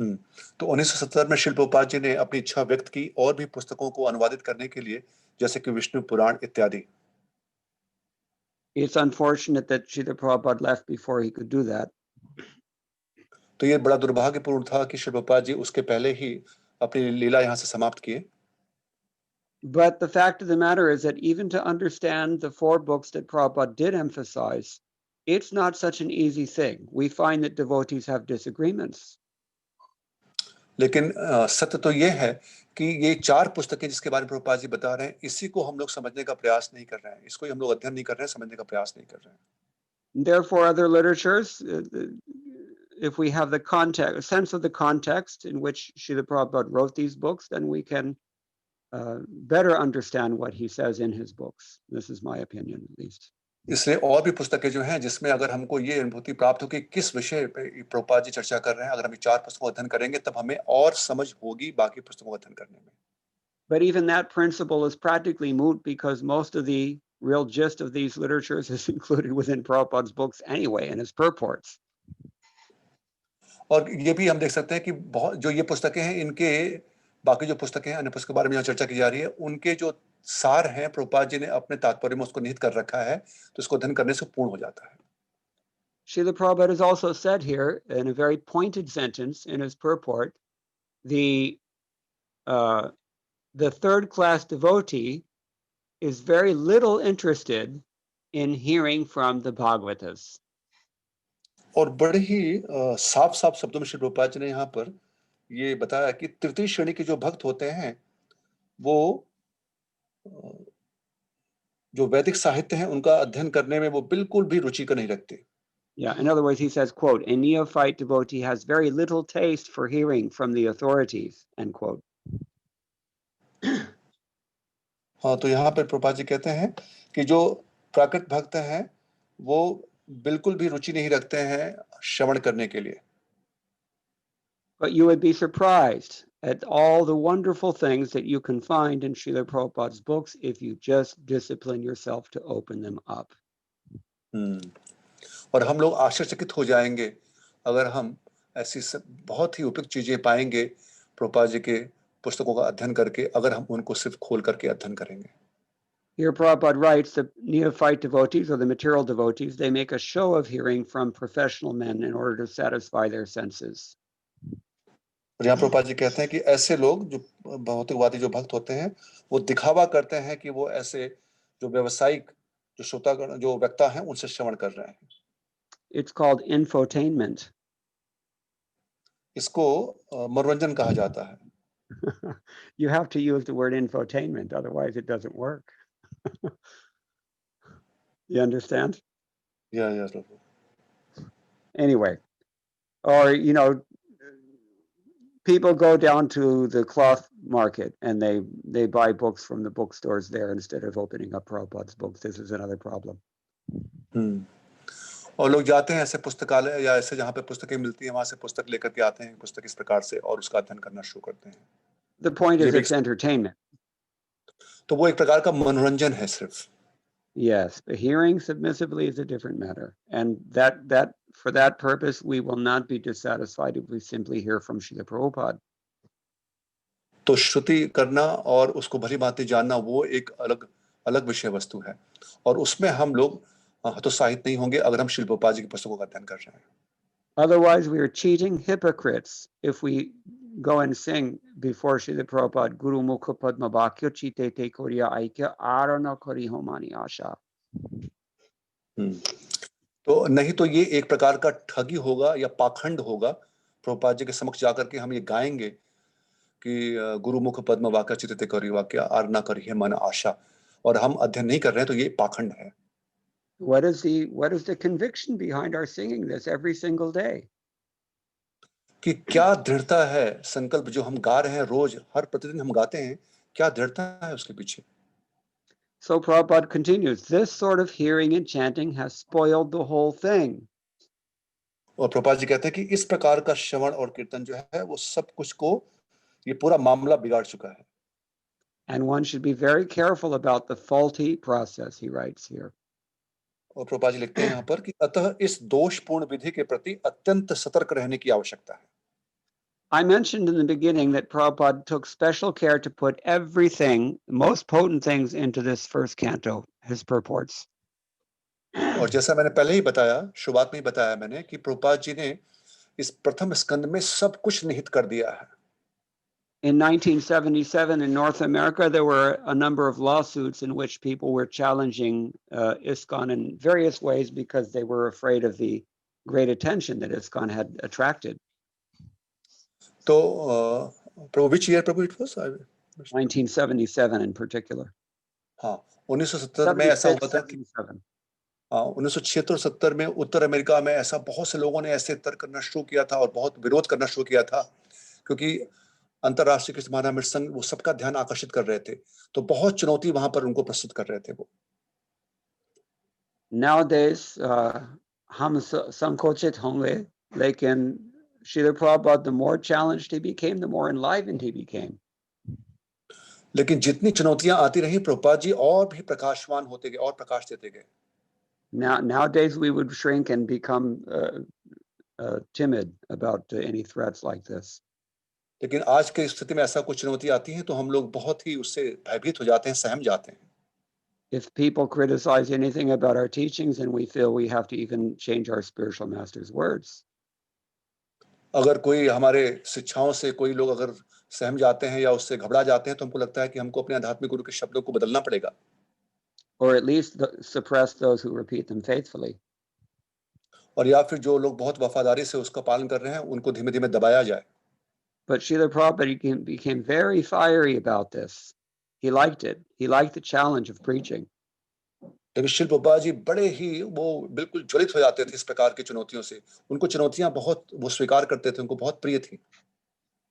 तो 1970 में श्रील प्रभुपाद जी ने अपनी इच्छा व्यक्त की और भी पुस्तकों को अनुवादित करने के लिए, जैसे कि विष्णु पुराण इत्यादि। It's unfortunate that Srila Prabhupada left before he could do that. तो ये बड़ा दुर्भाग्यपूर्ण था कि श्रील प्रभुपाद जी उसके पहले ही अपनी लीला यहाँ से समाप्त किए। But the fact of the matter is that even to understand the 4 books that Prabhupada did emphasize, it's not such an easy thing. We find that devotees have disagreements. लेकिन सत्य तो ये है कि ये 4 पुस्तकें जिसके बारे में प्रभुपाद जी बता रहे हैं, इसी को हम लोग समझने का प्रयास नहीं कर रहे हैं, इसको हम लोग अध्ययन नहीं कर रहे हैं, समझने का प्रयास नहीं कर रहे हैं। Therefore, other literatures, if we have the context, a sense of the context in which Srila Prabhupada wrote these books, then we can better understand what he says in his books. This is my opinion, at least. इसलिए और भी पुस्तकें जो हैं जिसमें अगर हमको ये अनुभूति प्राप्त हो कि किस विषय पे प्रभुपाद जी चर्चा कर रहे हैं, अगर हम 4 पुस्तकों का अध्ययन करेंगे तब हमें और समझ होगी बाकी पुस्तकों का अध्ययन करने में। But even that principle is practically moot because most of the real gist of these literatures is included within Prabhupada's books anyway in his purports. और ये भी हम देख सकते हैं कि बहुत जो ये पुस्तकें हैं इनके बाकी जो पुस्तकें हैं अन्य पुस्तकों के बारे में यहाँ चर्चा की जा रही है, उनके जो सार हैं प्रभुपाद जी ने अपने तात्पर्य में उसको निहित कर रखा है, तो इसको अध्ययन करने से पूर्ण हो जाता है। Srila Prabhupada has also said here in a very pointed sentence in his purport, the third class devotee is very little interested in hearing from the Bhagavatas. और बड़े ही साफ-साफ शब्दों में श्री प्रभुपाद जी ने यहाँ पर ये बताया कि तृतीय श्रेणी के जो भक्त होते हैं, वो जो वैदिक साहित्य है उनका अध्ययन करने में वो बिल्कुल भी रुचि का नहीं रखते। Yeah, in other words, he says, quote, a neophyte devotee has very little taste for hearing from the authorities, end quote. हाँ, तो यहाँ पर प्रभुपाद जी कहते हैं कि जो प्राकृत भक्त हैं, वो बिल्कुल भी रुचि नहीं रखते हैं श्रवण करने के लिए। But you would be surprised at all the wonderful things that you can find in Srila Prabhupada's books if you just discipline yourself to open them up. और हम लोग आश्चर्यचकित हो जाएंगे अगर हम ऐसी बहुत ही उपयुक्त चीजें पाएंगे प्रभुपाद जी के पुस्तकों का अध्ययन करके अगर हम उनको सिर्फ खोल करके अध्ययन करेंगे. Here Prabhupada writes the neophyte devotees or the material devotees, they make a show of hearing from professional men in order to satisfy their senses. और यहाँ प्रभुपाद जी कहते हैं कि ऐसे लोग जो भौतिकवादी जो भक्त होते हैं वो दिखावा करते हैं कि वो ऐसे जो व्यावसायिक जो श्रोतागण जो वक्ता हैं उनसे श्रवण कर रहे हैं. It's called infotainment. इसको मनोरंजन कहा जाता है. You have to use the word infotainment, otherwise it doesn't work. You understand? या प्रभु. Anyway, or people go down to the cloth market and they buy books from the bookstores there instead of opening up Prabhupada's books. This is another problem. और लोग जाते हैं ऐसे पुस्तकालय या ऐसे जहाँ पे पुस्तकें मिलती हैं वहां से पुस्तक लेकर के आते हैं पुस्तक इस प्रकार से और उसका अध्ययन करना शुरू करते हैं. The point is it's entertainment. तो वो एक प्रकार का मनोरंजन है सिर्फ. Yes, but hearing submissively is a different matter, and that for that purpose we will not be dissatisfied if we simply hear from Srila Prabhupada. तो श्रुति करना और उसको भली भांति जानना वो एक अलग अलग विषय वस्तु है और उसमें हम लोग हतोत्साहित नहीं होंगे अगर हम श्रील प्रभुपाद जी की पुस्तकों का अध्ययन कर रहे हैं. Otherwise, we are cheating hypocrites if we go and sing before Srila Prabhupada, Guru Mukha Padma Bhakya Chite Te Koriya Aikya Arana Kori Homani Asha. तो नहीं तो ये एक प्रकार का ठगी होगा या पाखंड होगा. प्रभुपाद जी के समक्ष जाकर के हम ये गाएंगे कि गुरु मुख पद्म वाक्य चित्ते करी वाक्य आरना करी मन आशा और हम अध्ययन नहीं कर रहे हैं तो ये पाखंड है. What is the conviction behind our singing this every single day? कि क्या दृढ़ता है संकल्प जो हम गा रहे हैं रोज हर प्रतिदिन हम गाते हैं क्या दृढ़ता है उसके पीछे. So Prabhupada continues, this sort of hearing and chanting has spoiled the whole thing. और प्रभुपाद जी कहते हैं कि इस प्रकार का श्रवण और कीर्तन जो है वो सब कुछ को ये पूरा मामला बिगाड़ चुका है. And one should be very careful about the faulty process, he writes here. और प्रभुपाद जी लिखते हैं यहाँ पर कि अतः इस दोषपूर्ण विधि के प्रति अत्यंत सतर्क रहने की आवश्यकता है. I mentioned in the beginning that Prabhupada took special care to put everything, the most potent things, into this first canto, his purports. और जैसा मैंने पहले ही बताया शुरुआत में ही बताया मैंने कि प्रभुपाद जी ने इस प्रथम स्कंद में सब कुछ निहित कर दिया है. In 1977 in North America, there were a number of lawsuits in which people were challenging ISKCON in various ways because they were afraid of the great attention that ISKCON had attracted. तो प्रभु which year Prabhu it was? 1977 in particular. हाँ 1970 में ऐसा हुआ था कि 1976 में उत्तर America में ऐसा बहुत से लोगों ने ऐसे तर्क करना शुरू किया था और बहुत विरोध करना शुरू किया था क्योंकि अंतरराष्ट्रीय कृष्ण महामंडल संघ वो सबका ध्यान आकर्षित कर रहे थे तो बहुत चुनौती वहां पर उनको प्रस्तुत कर रहे थे वो. Nowadays हम संकोचित होंगे लेकिन Srila Prabhupada, the more challenged he became, the more enlivened he became. लेकिन जितनी चुनौतियां आती रही प्रभुपाद जी और भी प्रकाशवान होते गए और प्रकाश देते गए. Nowadays we would shrink and become timid about any threats like this. लेकिन आज की स्थिति में ऐसा कुछ चुनौती आती है तो हम लोग बहुत ही उससे भयभीत हो जाते हैं सहम जाते हैं. If people criticize anything about our teachings and we feel we have to even change our spiritual master's words. अगर कोई हमारे शिक्षाओं से कोई लोग अगर सहम जाते हैं या उससे घबरा जाते हैं तो हमको लगता है कि हमको अपने आध्यात्मिक गुरु के शब्दों को बदलना पड़ेगा. Or at least suppress those who repeat them faithfully. और या फिर जो लोग बहुत वफादारी से उसका पालन कर रहे हैं उनको धीमे-धीमे दबाया जाए. But Srila Prabhupada became very fiery about this. He liked it. He liked the challenge of preaching. लेकिन श्रील प्रभुपाद जी बड़े ही वो बिल्कुल ज्वलित हो जाते थे इस प्रकार की चुनौतियों से. उनको चुनौतियां बहुत वो स्वीकार करते थे उनको बहुत प्रिय थी.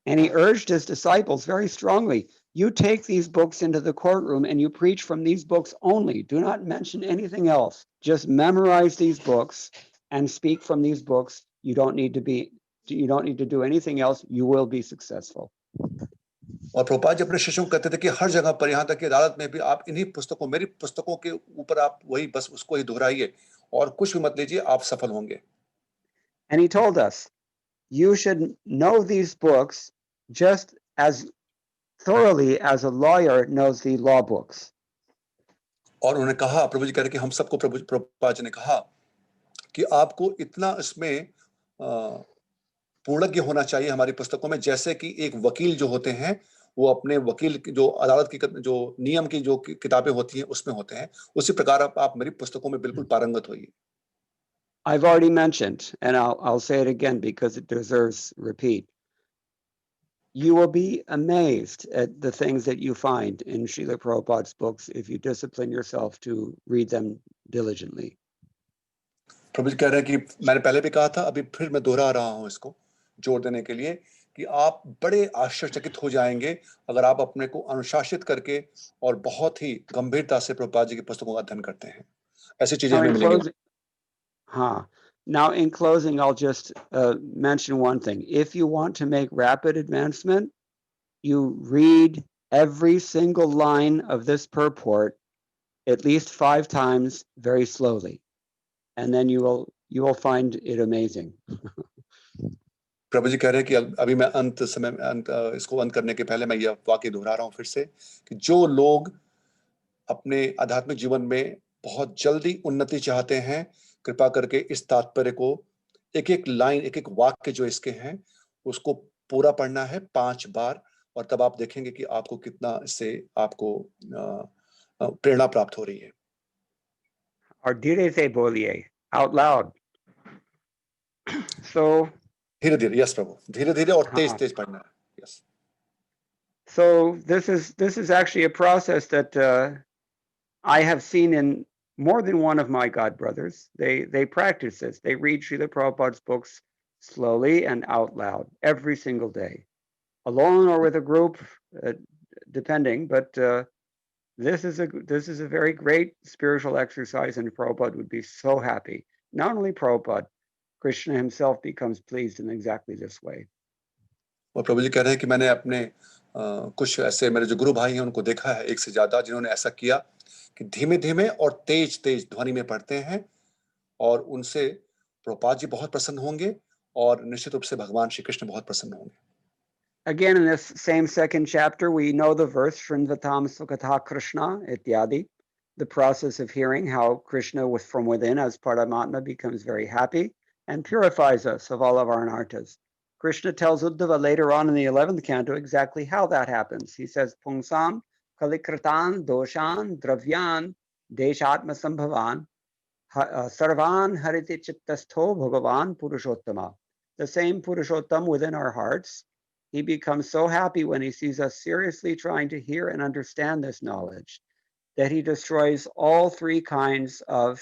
And he urged his disciples very strongly, you take these books into the courtroom and you preach from these books only. Do not mention anything else. Just memorize these books and speak from these books. You don't need to do anything else. You will be successful. और प्रभुपाद जी अपने शिष्यों को कहते थे कि हर जगह पर यहाँ तक कि अदालत में भी आप इन्हीं पुस्तकों मेरी पुस्तकों के ऊपर आप वही बस उसको ही दोहराइए और कुछ भी मत लीजिए आप सफल होंगे. And he told us, you should know these books just as thoroughly as a lawyer knows the law books. और उन्होंने कहा, प्रभु जी कह रहे कि हम सबको प्रभुपाद जी ने कहा कि आपको इतना इसमें पूर्णज्ञ होना चाहिए हमारी पुस्तकों में, जैसे कि एक वकील जो होते हैं वो अपने वकील जो अदालत की जो नियम की जो किताबें होती हैं उसमें होते हैं, उसी प्रकार आप मेरी पुस्तकों में बिल्कुल पारंगत होइए. I've already mentioned, and I'll say it again because it deserves repeat. You will be amazed at the things that you find in Srila Prabhupada's books if you discipline yourself to read them diligently. प्रभु जी कह रहे हैं कि मैंने पहले भी कहा था, अभी फिर मैं दोहरा रहा हूं इसको जोर देने के लिए कि आप बड़े आश्चर्यचकित हो जाएंगे अगर आप अपने को अनुशासित करके और बहुत ही गंभीरता से प्रभुपाद जी की पुस्तकों का अध्ययन करते हैं. ऐसी चीजें हमें मिलेंगी. Now, in closing, I'll just mention one thing. If you want to make rapid advancement, you read every single line of this purport at least 5 times very slowly, and then you will find it amazing. प्रभु जी कह रहे हैं कि अभी मैं इसको अंत करने के पहले मैं यह वाक्य दोहरा रहा हूं फिर से कि जो लोग अपने आध्यात्मिक जीवन में बहुत जल्दी उन्नति चाहते हैं, कृपा करके इस तात्पर्य को एक एक लाइन, एक एक वाक्य जो इसके हैं उसको पूरा पढ़ना है 5 बार, और तब आप देखेंगे कि आपको कितना इससे आपको प्रेरणा प्राप्त हो रही है. और धीरे से बोलिए, out loud. So धीरे धीरे, यस प्रभु, धीरे धीरे और तेज तेज पढ़ना है. Yes. So this is actually a process that I have seen in more than one of my god brothers. They practice this. They read Srila Prabhupada's books slowly and out loud every single day, alone or with a group, depending. But this is a very great spiritual exercise, and Prabhupada would be so happy. Not only Prabhupada, Krishna himself becomes pleased in exactly this way. और प्रभु जी कह रहे हैं कि मैंने अपने कुछ ऐसे मेरे जो गुरु भाई हैं उनको देखा है, एक से ज्यादा, जिन्होंने ऐसा किया कि धीमे धीमे और तेज तेज ध्वनि में पढ़ते हैं, और उनसे प्रभुपाद जी बहुत प्रसन्न होंगे और निश्चित रूप से भगवान श्री कृष्ण बहुत प्रसन्न होंगे. Again, in this same second chapter, we know the verse Shrinvatam Sukatha Krishna Ityadi, the process of hearing how Krishna from within as Paramatma becomes very happy and purifies us of all of our anartas. Krishna tells Uddhava later on in the 11th canto exactly how that happens. He says, Pungsam Kalikratan Doshan Dravyan Deshatma Sambhavan Sarvan Hariti Chittastho Bhagavan Purushottama. The same Purushottam within our hearts. He becomes so happy when he sees us seriously trying to hear and understand this knowledge that he destroys all 3 kinds of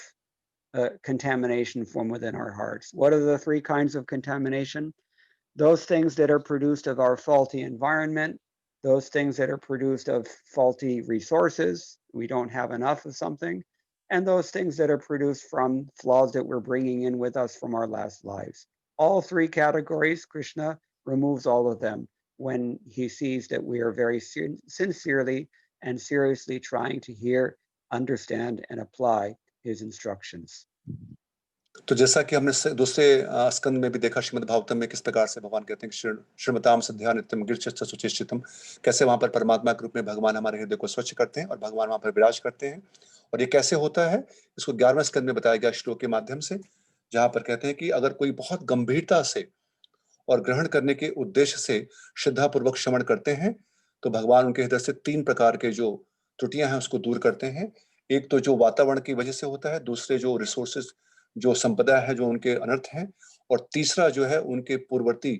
contamination from within our hearts. What are the 3 kinds of contamination? Those things that are produced of our faulty environment, those things that are produced of faulty resources, we don't have enough of something, and those things that are produced from flaws that we're bringing in with us from our last lives. All 3 categories, Krishna removes all of them when he sees that we are very sincerely and seriously trying to hear, understand, and apply his instructions. तो जैसा कि हमने दूसरे स्कंद में भी देखा श्रीमद् भागवतम में किस प्रकार से भगवान कहते हैं कि श्रीमताम सध्या नित्यम गिरचित्त सुचिष्टितम, कैसे वहां पर परमात्मा के रूप में भगवान हमारे हृदय को स्वच्छ करते हैं और भगवान वहां पर विराज करते हैं. और ये कैसे होता है, इसको 11वें स्कंद में बताया गया श्लोक के माध्यम से, जहां पर कहते हैं कि अगर कोई बहुत गंभीरता से और ग्रहण करने के उद्देश्य से श्रद्धा पूर्वक श्रवण करते हैं तो भगवान उनके हृदय से 3 प्रकार के जो त्रुटियां हैं उसको दूर करते हैं. एक तो जो वातावरण की वजह से होता है, दूसरे जो रिसोर्सेज, जो संपदा है, जो उनके अनर्थ हैं, और तीसरा जो है उनके पूर्ववर्ती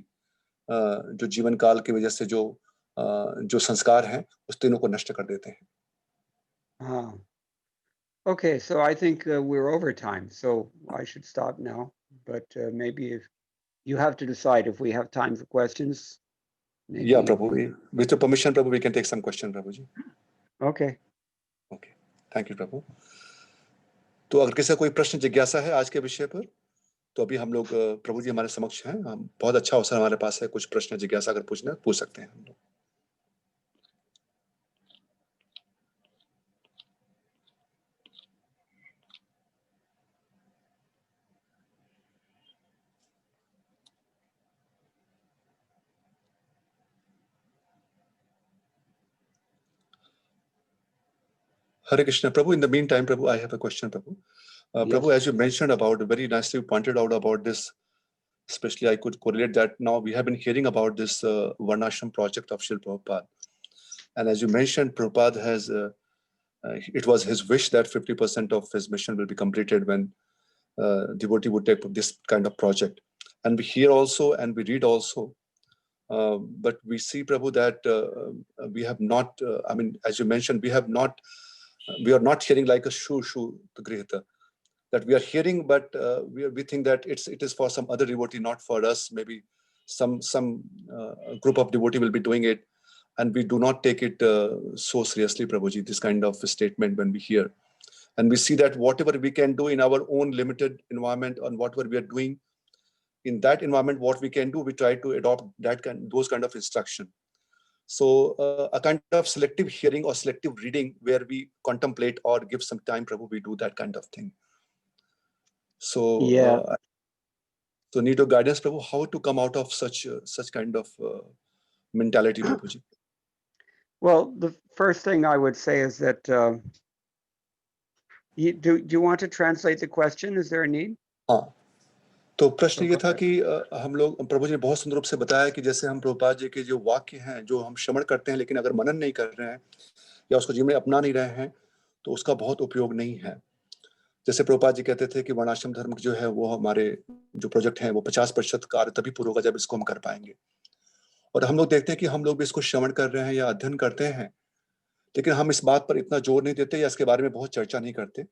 जो जीवन काल की वजह से जो संस्कार हैं, उस तीनों को नष्ट कर देते हैं. Okay, so I think we're over time, so I should stop now. But maybe if you have to decide if we have time for questions. Maybe. Yeah, Prabhu. With your permission, Prabhu, we can take some questions, Prabhuji. Okay. Okay. Thank you, Prabhu. तो अगर किसी का कोई प्रश्न जिज्ञासा है आज के विषय पर, तो अभी हम लोग प्रभु जी हमारे समक्ष हैं, हम बहुत अच्छा अवसर हमारे पास है, कुछ प्रश्न जिज्ञासा अगर पूछना पूछ सकते हैं हम लोग. Hare Krishna. Prabhu, in the meantime, Prabhu, I have a question, Prabhu. Prabhu, Yes. as you mentioned about, very nicely pointed out about this, especially I could correlate that now we have been hearing about this Varnashram project of Srila Prabhupada. And as you mentioned, Prabhupada has, it was his wish that 50% of his mission will be completed when devotee would take this kind of project. And we hear also, and we read also, but we see, Prabhu, that we have not, I mean, as you mentioned, we are not hearing like a shu grihita, that we are hearing, but we think that it is for some other devotee, not for us. Maybe some group of devotee will be doing it, and we do not take it so seriously, Prabhuji, this kind of statement when we hear. And we see that whatever we can do in our own limited environment, and whatever we are doing in that environment, what we can do, we try to adopt those kind of instruction. So a kind of selective hearing or selective reading where we contemplate or give some time, Prabhu, we do that kind of thing. So Yeah. So need your guidance, Prabhu, how to come out of such kind of mentality, Prabhuji. Well, the first thing I would say is that do you want to translate the question? Is there a need? हाँ, तो प्रश्न ये था कि हम लोग, प्रभु जी ने बहुत सुंदर रूप से बताया कि जैसे हम प्रभुपाद जी के जो वाक्य हैं, जो हम श्रवण करते हैं, लेकिन अगर मनन नहीं कर रहे हैं या उसको जीवन में अपना नहीं रहे हैं, तो उसका बहुत उपयोग नहीं है. जैसे प्रभुपाद जी कहते थे कि वर्णाश्रम धर्म जो है वो हमारे जो प्रोजेक्ट है वो 50% कार्य तभी पूरा होगा जब इसको हम कर पाएंगे. और हम लोग देखते हैं कि हम लोग भी इसको श्रवण कर रहे हैं या अध्ययन करते हैं, लेकिन हम इस बात पर इतना जोर नहीं देते या इसके बारे में बहुत चर्चा नहीं करते.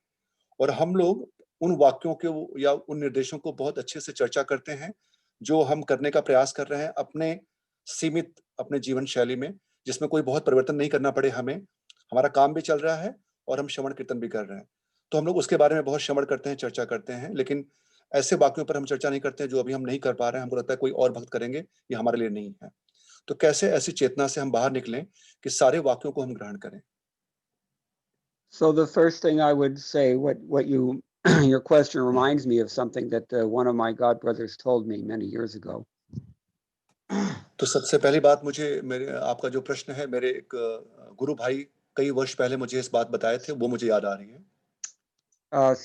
और हम लोग उन वाक्यों के या उन निर्देशों को बहुत अच्छे से चर्चा करते हैं जो हम करने का प्रयास कर रहे हैं अपने सीमित अपने जीवन शैली में, जिसमें कोई बहुत परिवर्तन नहीं करना पड़े हमें. हमारा काम भी चल रहा है और हम श्रवण कीर्तन भी कर रहे हैं, तो हम लोग उसके बारे में बहुत श्रवण करते हैं, चर्चा करते हैं, लेकिन ऐसे वाक्यों पर हम चर्चा नहीं करते हैं जो अभी हम नहीं कर पा रहे हैं. हमको लगता है कोई और भक्त करेंगे, ये हमारे लिए नहीं है. तो कैसे ऐसी चेतना से हम बाहर निकलें कि सारे वाक्यों को हम ग्रहण करें? So the first thing I would say, what you your question reminds me of something that one of my godbrothers told me many years ago. तो सबसे पहली बात, मुझे मेरे आपका जो प्रश्न है, मेरे एक गुरु भाई कई वर्ष पहले मुझे इस बात बताए थे, वो मुझे याद आ रही है.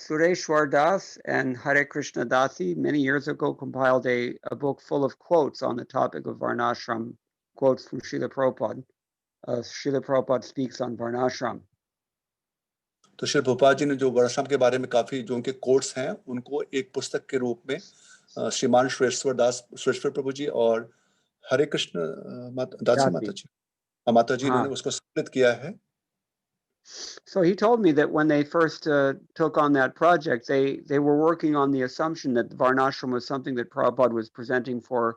Sureshwar Das and Hare Krishna Dasi many years ago compiled a book full of quotes on the topic of Varnashram, quotes from Srila Prabhupada. Srila Prabhupada speaks on Varnashram. तो श्री प्रभुपाद जी ने जो वर्णाश्रम के बारे में काफी जो उनके कोट्स हैं, उनको एक पुस्तक के रूप में श्रीमान सुरेश्वर प्रभु जी और हरे कृष्ण दासी माता जी इन्होंने उसको संकलित किया है. So he told me that when they first took on that project, they were working on the assumption that Varnashram was something that Prabhupada was presenting for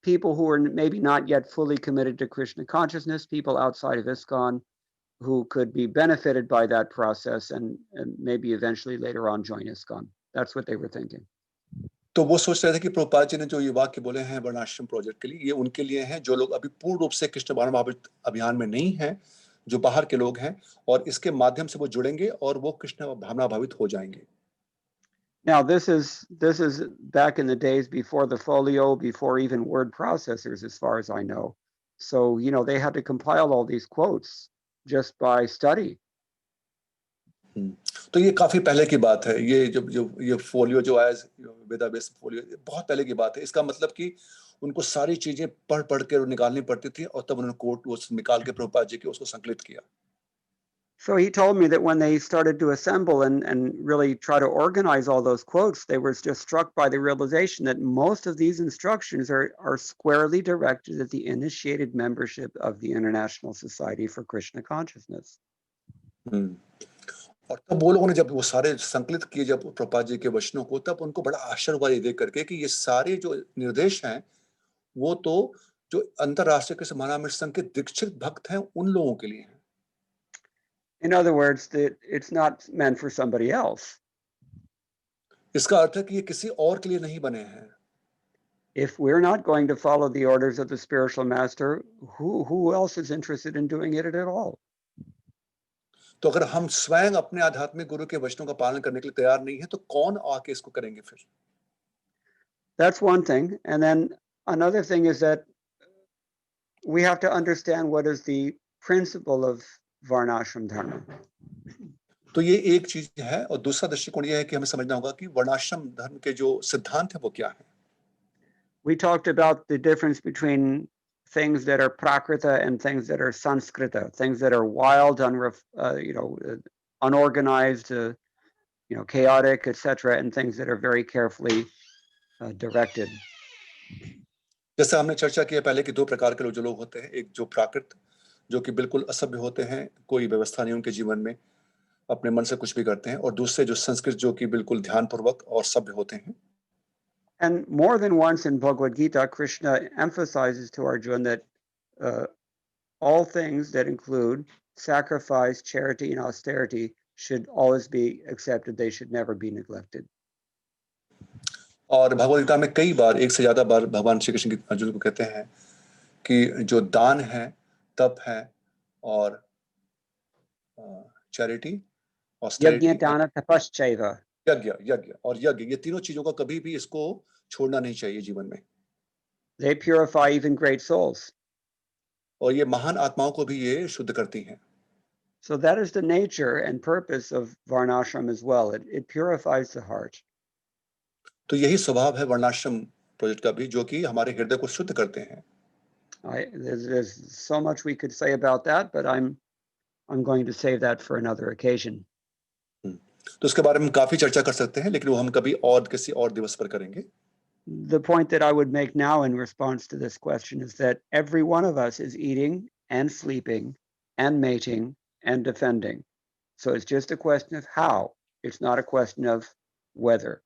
people who were maybe not yet fully committed to Krishna consciousness, people outside of ISKCON who could be benefited by that process and maybe eventually later on join ISKCON. That's what they were thinking. तो वो सोच रहे थे कि प्रभुपाद जी ने जो ये वाक्य बोले हैं वर्णाश्रम प्रोजेक्ट के लिए, ये उनके लिए हैं जो लोग अभी पूर्ण रूप से कृष्ण भावना अभियान में नहीं हैं, जो बाहर के लोग हैं, और इसके माध्यम से वो जुड़ेंगे और वो कृष्ण भावना भावित हो जाएंगे. Now this is back in the days before the folio, before even word processors, as far as I know. So they had to compile all these quotes just by study. तो ये काफी पहले की बात है. ये जब ये फोलियो जो आया, वेदा बेस्ड फोलियो, बहुत पहले की बात है. इसका मतलब कि उनको सारी चीजें पढ़ के निकालनी पड़ती थी और तब उन्होंने कोट वो निकाल के प्रभुपाद जी के उसको संकलित किया. So he told me that when they started to assemble and really try to organize all those quotes, they were just struck by the realization that most of these instructions are squarely directed at the initiated membership of the International Society for Krishna Consciousness. और तब वो लोगों ने जब वो सारे संकलित किए जब प्रभुपाद जी के वचनों को, तब उनको बड़ा आश्चर्य हुआ ये देख करके कि ये सारे जो निर्देश हैं वो तो जो अंतरराष्ट्रीय कृष्ण महामंडल संघ के दीक्षित भक्त हैं उन लोगों के लिए हैं. In other words, that it's not meant for somebody else. इसका अर्थ है कि ये किसी और के लिए नहीं बने हैं. If we're not going to follow the orders of the spiritual master, who else is interested in doing it at all? तो अगर हम स्वयं अपने आध्यात्मिक गुरु के वचनों का पालन करने के लिए तैयार नहीं है, तो कौन आके इसको करेंगे फिर? That's one thing. And then another thing is that we have to understand what is the principle of Varnashram Dharma. तो ये एक चीज है, और दूसरा दृष्टिकोण ये है कि हमें समझना होगा कि वर्णाश्रम धर्म के जो सिद्धांत है वो क्या है। We talked about the difference between things that are prakrita and things that are sanskrita, things that are wild, unorganized, chaotic, etc., and things that are very carefully directed. जैसे हमने चर्चा की है पहले कि दो प्रकार के जो लोग होते हैं, एक जो प्राकृत, जो कि बिल्कुल असभ्य होते हैं, कोई व्यवस्था नहीं उनके जीवन में, अपने मन से कुछ भी करते हैं, और दूसरे जो संस्कृत, जो कि बिल्कुल ध्यानपूर्वक और सभ्य होते हैं। And more than once in Bhagavad Gita, Krishna emphasizes to Arjuna that all things that include sacrifice, charity, and austerity should always be accepted. They should never be neglected. और भगवद गीता में कई बार, एक से ज्यादा बार, भगवान श्री कृष्ण अर्जुन को कहते हैं कि जो दान है, तप है, और charity, Yajna austerity, dana tapaschaiva. यज्ञ और यज्ञ, ये तीनों चीजों का कभी भी इसको छोड़ना नहीं चाहिए जीवन में। They purify even great souls. और ये महान आत्माओं को भी ये शुद्ध करती हैं। So that is the nature and purpose of varnashram as well. It purifies the heart. तो यही स्वभाव है वर्णाश्रम प्रोजेक्ट का भी, जो कि हमारे हृदय को शुद्ध करते हैं। There's so much we could say about that, but I'm going to save that for another occasion. तो उसके बारे में काफी चर्चा कर सकते हैं, लेकिन वो हम कभी और किसी और दिवस पर करेंगे। The point that I would make now in response to this question is that every one of us is eating and sleeping and mating and defending. So it's just a question of how. It's not a question of whether.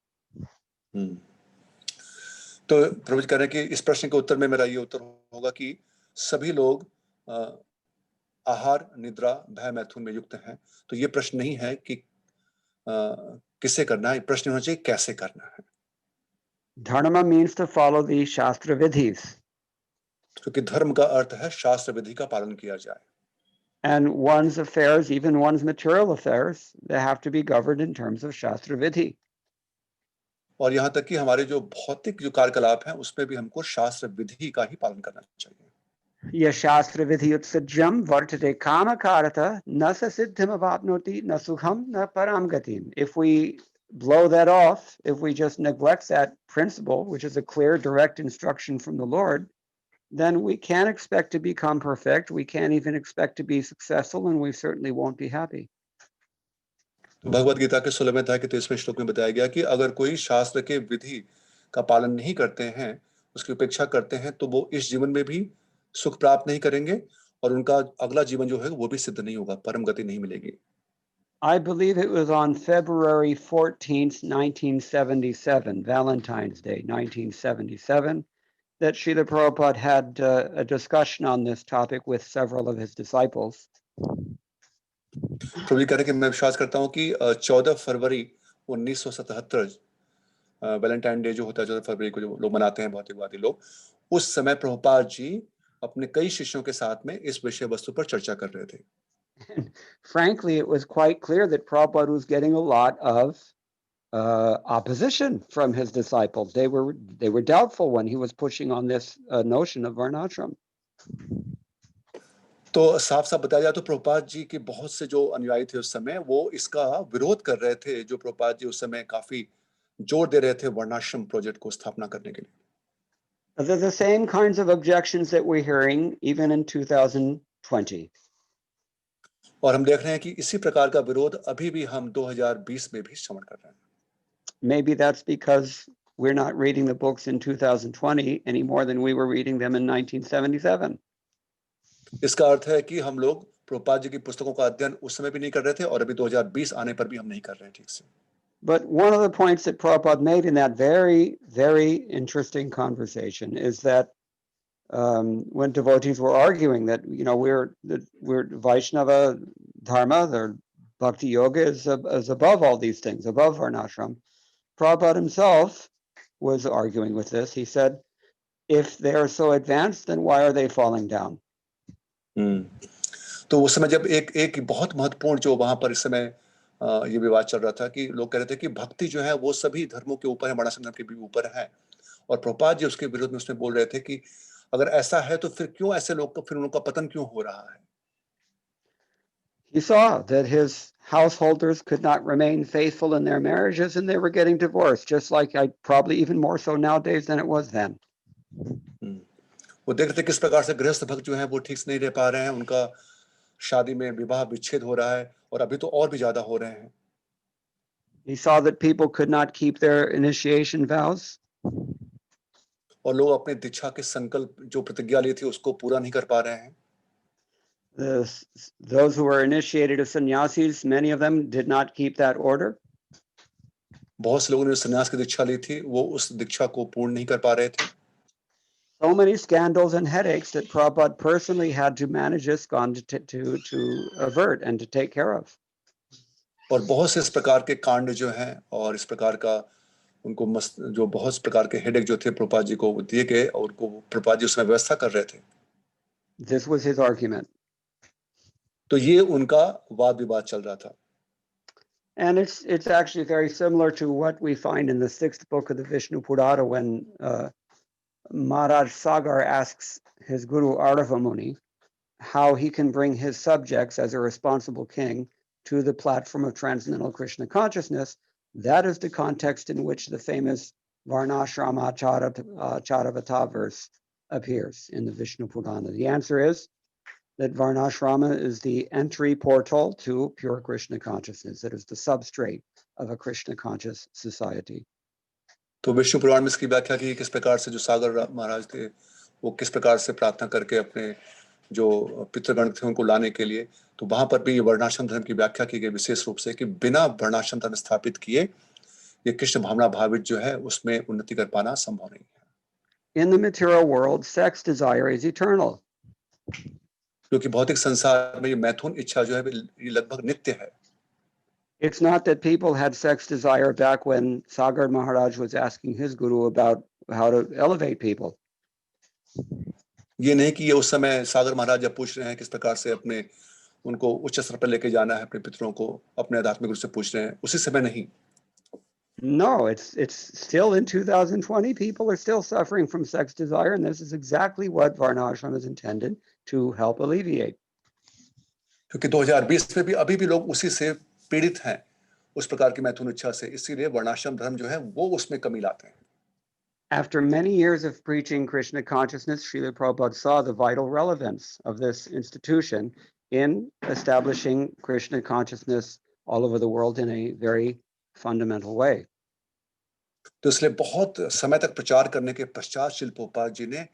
तो प्रभु जी कह रहे हैं कि इस प्रश्न के उत्तर में मेरा ये उत्तर होगा कि सभी लोग आहार, निद्रा, भय, मैथुन में युक्त हैं। तो ये प्रश्न नहीं है कि किसे करना है, प्रश्न होना चाहिए कैसे करना है। Dharma means to follow the Shastra Vidhis. क्योंकि धर्म का अर्थ है शास्त्र विधि का पालन किया जाए। And one's affairs, even one's material affairs, they have to be governed in terms of Shastra Vidhi. और यहाँ तक कि हमारे जो भौतिक जो कार्यकलाप हैं, उसमें भी हमको शास्त्र विधि का ही पालन करना चाहिए। Yashastra vidhi utsajyam vartate kamakarata nasa siddham avapnoti na sukham na param gatim. If we blow that off, if we just neglect that principle, which is a clear, direct instruction from the Lord, then we can't expect to become perfect. We can't even expect to be successful, and we certainly won't be happy. Bhagavad Gita के 16वें अध्याय के 23वें श्लोक में बताया गया कि अगर कोई शास्त्र के विधि का पालन नहीं करते हैं, उसकी उपेक्षा करते हैं, तो वो इस जीवन में भी सुख प्राप्त नहीं करेंगे, और उनका अगला जीवन जो है वो भी सिद्ध नहीं होगा, परम गति नहीं मिलेगी। I believe it was on February 14th, 1977, Valentine's Day, 1977, that Srila Prabhupada had a discussion on this topic with several of his disciples. प्रभु जी कह रहे हैं कि मैं विश्वास करता हूँ कि 14 फरवरी 1977 वैलेंटाइन डे जो होता है, 14 फरवरी को जो लोग मनाते हैं भौतिकवादी लोग, उस समय प्रभुपाद जी अपने कई शिष्यों के साथ में इस विषय वस्तु पर चर्चा कर रहे थे। And frankly, it was quite clear that Prabhupada was getting a lot of opposition from his disciples. They were doubtful when he was pushing on this notion of varnashram. तो साफ साफ बताया जाए तो प्रभुपाद जी के बहुत से जो अनुयायी थे उस समय, वो इसका विरोध कर रहे थे, जो प्रभुपाद जी उस समय काफी जोर दे रहे थे वर्णाश्रम प्रोजेक्ट को स्थापना करने के लिए। They're the same kinds of objections that we're hearing even in 2020. और हम देख रहे हैं कि इसी प्रकार का विरोध अभी भी हम 2020 में भी श्रवण कर रहे हैं। Maybe that's because we're not reading the books in 2020 any more than we were reading them in 1977. इसका अर्थ है कि हम लोग प्रभुपाद जी की पुस्तकों का अध्ययन उस समय भी नहीं कर रहे थे, और अभी 2020 आने पर भी हम नहीं कर रहे हैं ठीक से। But one of the points that Prabhupada made in that very, very interesting conversation is that when devotees were arguing that we're Vaishnava dharma, the bhakti yoga is above all these things, above varnashram. Prabhupada himself was arguing with this. He said, if they are so advanced, then why are they falling down? तो उस समय जब एक बहुत महत्वपूर्ण जो वहां पर इस समय ये विवाद चल रहा था कि लोग कह रहे थे कि भक्ति जो है वो सभी धर्मों के ऊपर है, वर्णाश्रम धर्म के भी ऊपर है, और प्रभुपाद जी उसके विरोध में उसमें बोल रहे थे कि अगर ऐसा है तो फिर क्यों ऐसे लोग को, फिर उनका पतन क्यों हो रहा है। He saw that his householders could not remain faithful in their marriages and they were getting divorced, just like probably even more so nowadays than it was then. वो देखते किस प्रकार से गृहस्थ भक्त जो हैं वो ठीक से नहीं रह पा रहे हैं, उनका शादी में विवाह विच्छेद हो रहा है और अभी तो और भी ज्यादा हो रहे हैं. He saw that people could not keep their initiation vows. और लोग अपने दीक्षा के संकल्प जो प्रतिज्ञा ली थी उसको पूरा नहीं कर पा रहे हैं. Those who were initiated as sannyasis, many of them did not keep that order. बहुत से लोगों ने संन्यास की दीक्षा ली थी, वो उस दीक्षा को पूर्ण नहीं कर पा रहे थे. So many scandals and headaches that Prabhupada personally had to manage ISKCON to avert and to take care of. और बहुत से इस प्रकार के कांड जो हैं और इस प्रकार का उनको जो बहुत प्रकार के हेडेक जो थे प्रभुपाद जी को दिए गए और उनको प्रभुपाद जी उसमें व्यवस्था कर रहे थे. This was his argument. तो ये उनका वाद विवाद चल रहा था. And it's actually very similar to what we find in the 6th book of the Vishnu Purana when Maharaj Sagar asks his guru Ardhava Muni how he can bring his subjects as a responsible king to the platform of transcendental Krishna consciousness. That is the context in which the famous Varnashrama Charavata verse appears in the Vishnu Purana. The answer is that Varnashrama is the entry portal to pure Krishna consciousness. It is the substrate of a Krishna conscious society. तो विष्णु पुराण में इसकी व्याख्या की किस प्रकार से जो सागर महाराज थे वो किस प्रकार से प्रार्थना करके अपने जो पितृगण थे उनको लाने के लिए, तो वहां पर भी ये वर्णाश्रम धर्म की व्याख्या की गई विशेष रूप से कि बिना वर्णाश्रम धर्म स्थापित किए ये कृष्ण भावना भावित जो है उसमें उन्नति कर पाना संभव नहीं है. In the material world, sex desire is eternal. क्योंकि भौतिक संसार में ये मैथुन इच्छा जो है ये लगभग नित्य है. It's not that people had sex desire back when Sagar Maharaj was asking his guru about how to elevate people. ये नहीं कि ये उस समय सागर महाराज जब पूछ रहे हैं किस प्रकार से अपने उनको उच्च स्तर पर लेके जाना है, अपने पितरों को अपने आध्यात्मिक रूप से पूछ रहे हैं, उसी समय नहीं. No, it's still in 2020. People are still suffering from sex desire, and this is exactly what Varnashram is intended to help alleviate. क्योंकि 2020 में भी अभी भी लोग उसी से पीड़ित हैं, उस प्रकार की मैथुन इच्छा से, इसीलिए वर्णाश्रम धर्म जो है वो उसमें कमी लाते हैं. After many years of preaching Krishna consciousness, Srila Prabhupada saw the vital relevance of this institution in establishing Krishna consciousness all over the world in a very fundamental way. तो इसलिए बहुत समय तक प्रचार करने के पश्चात श्रील प्रभुपाद जी ने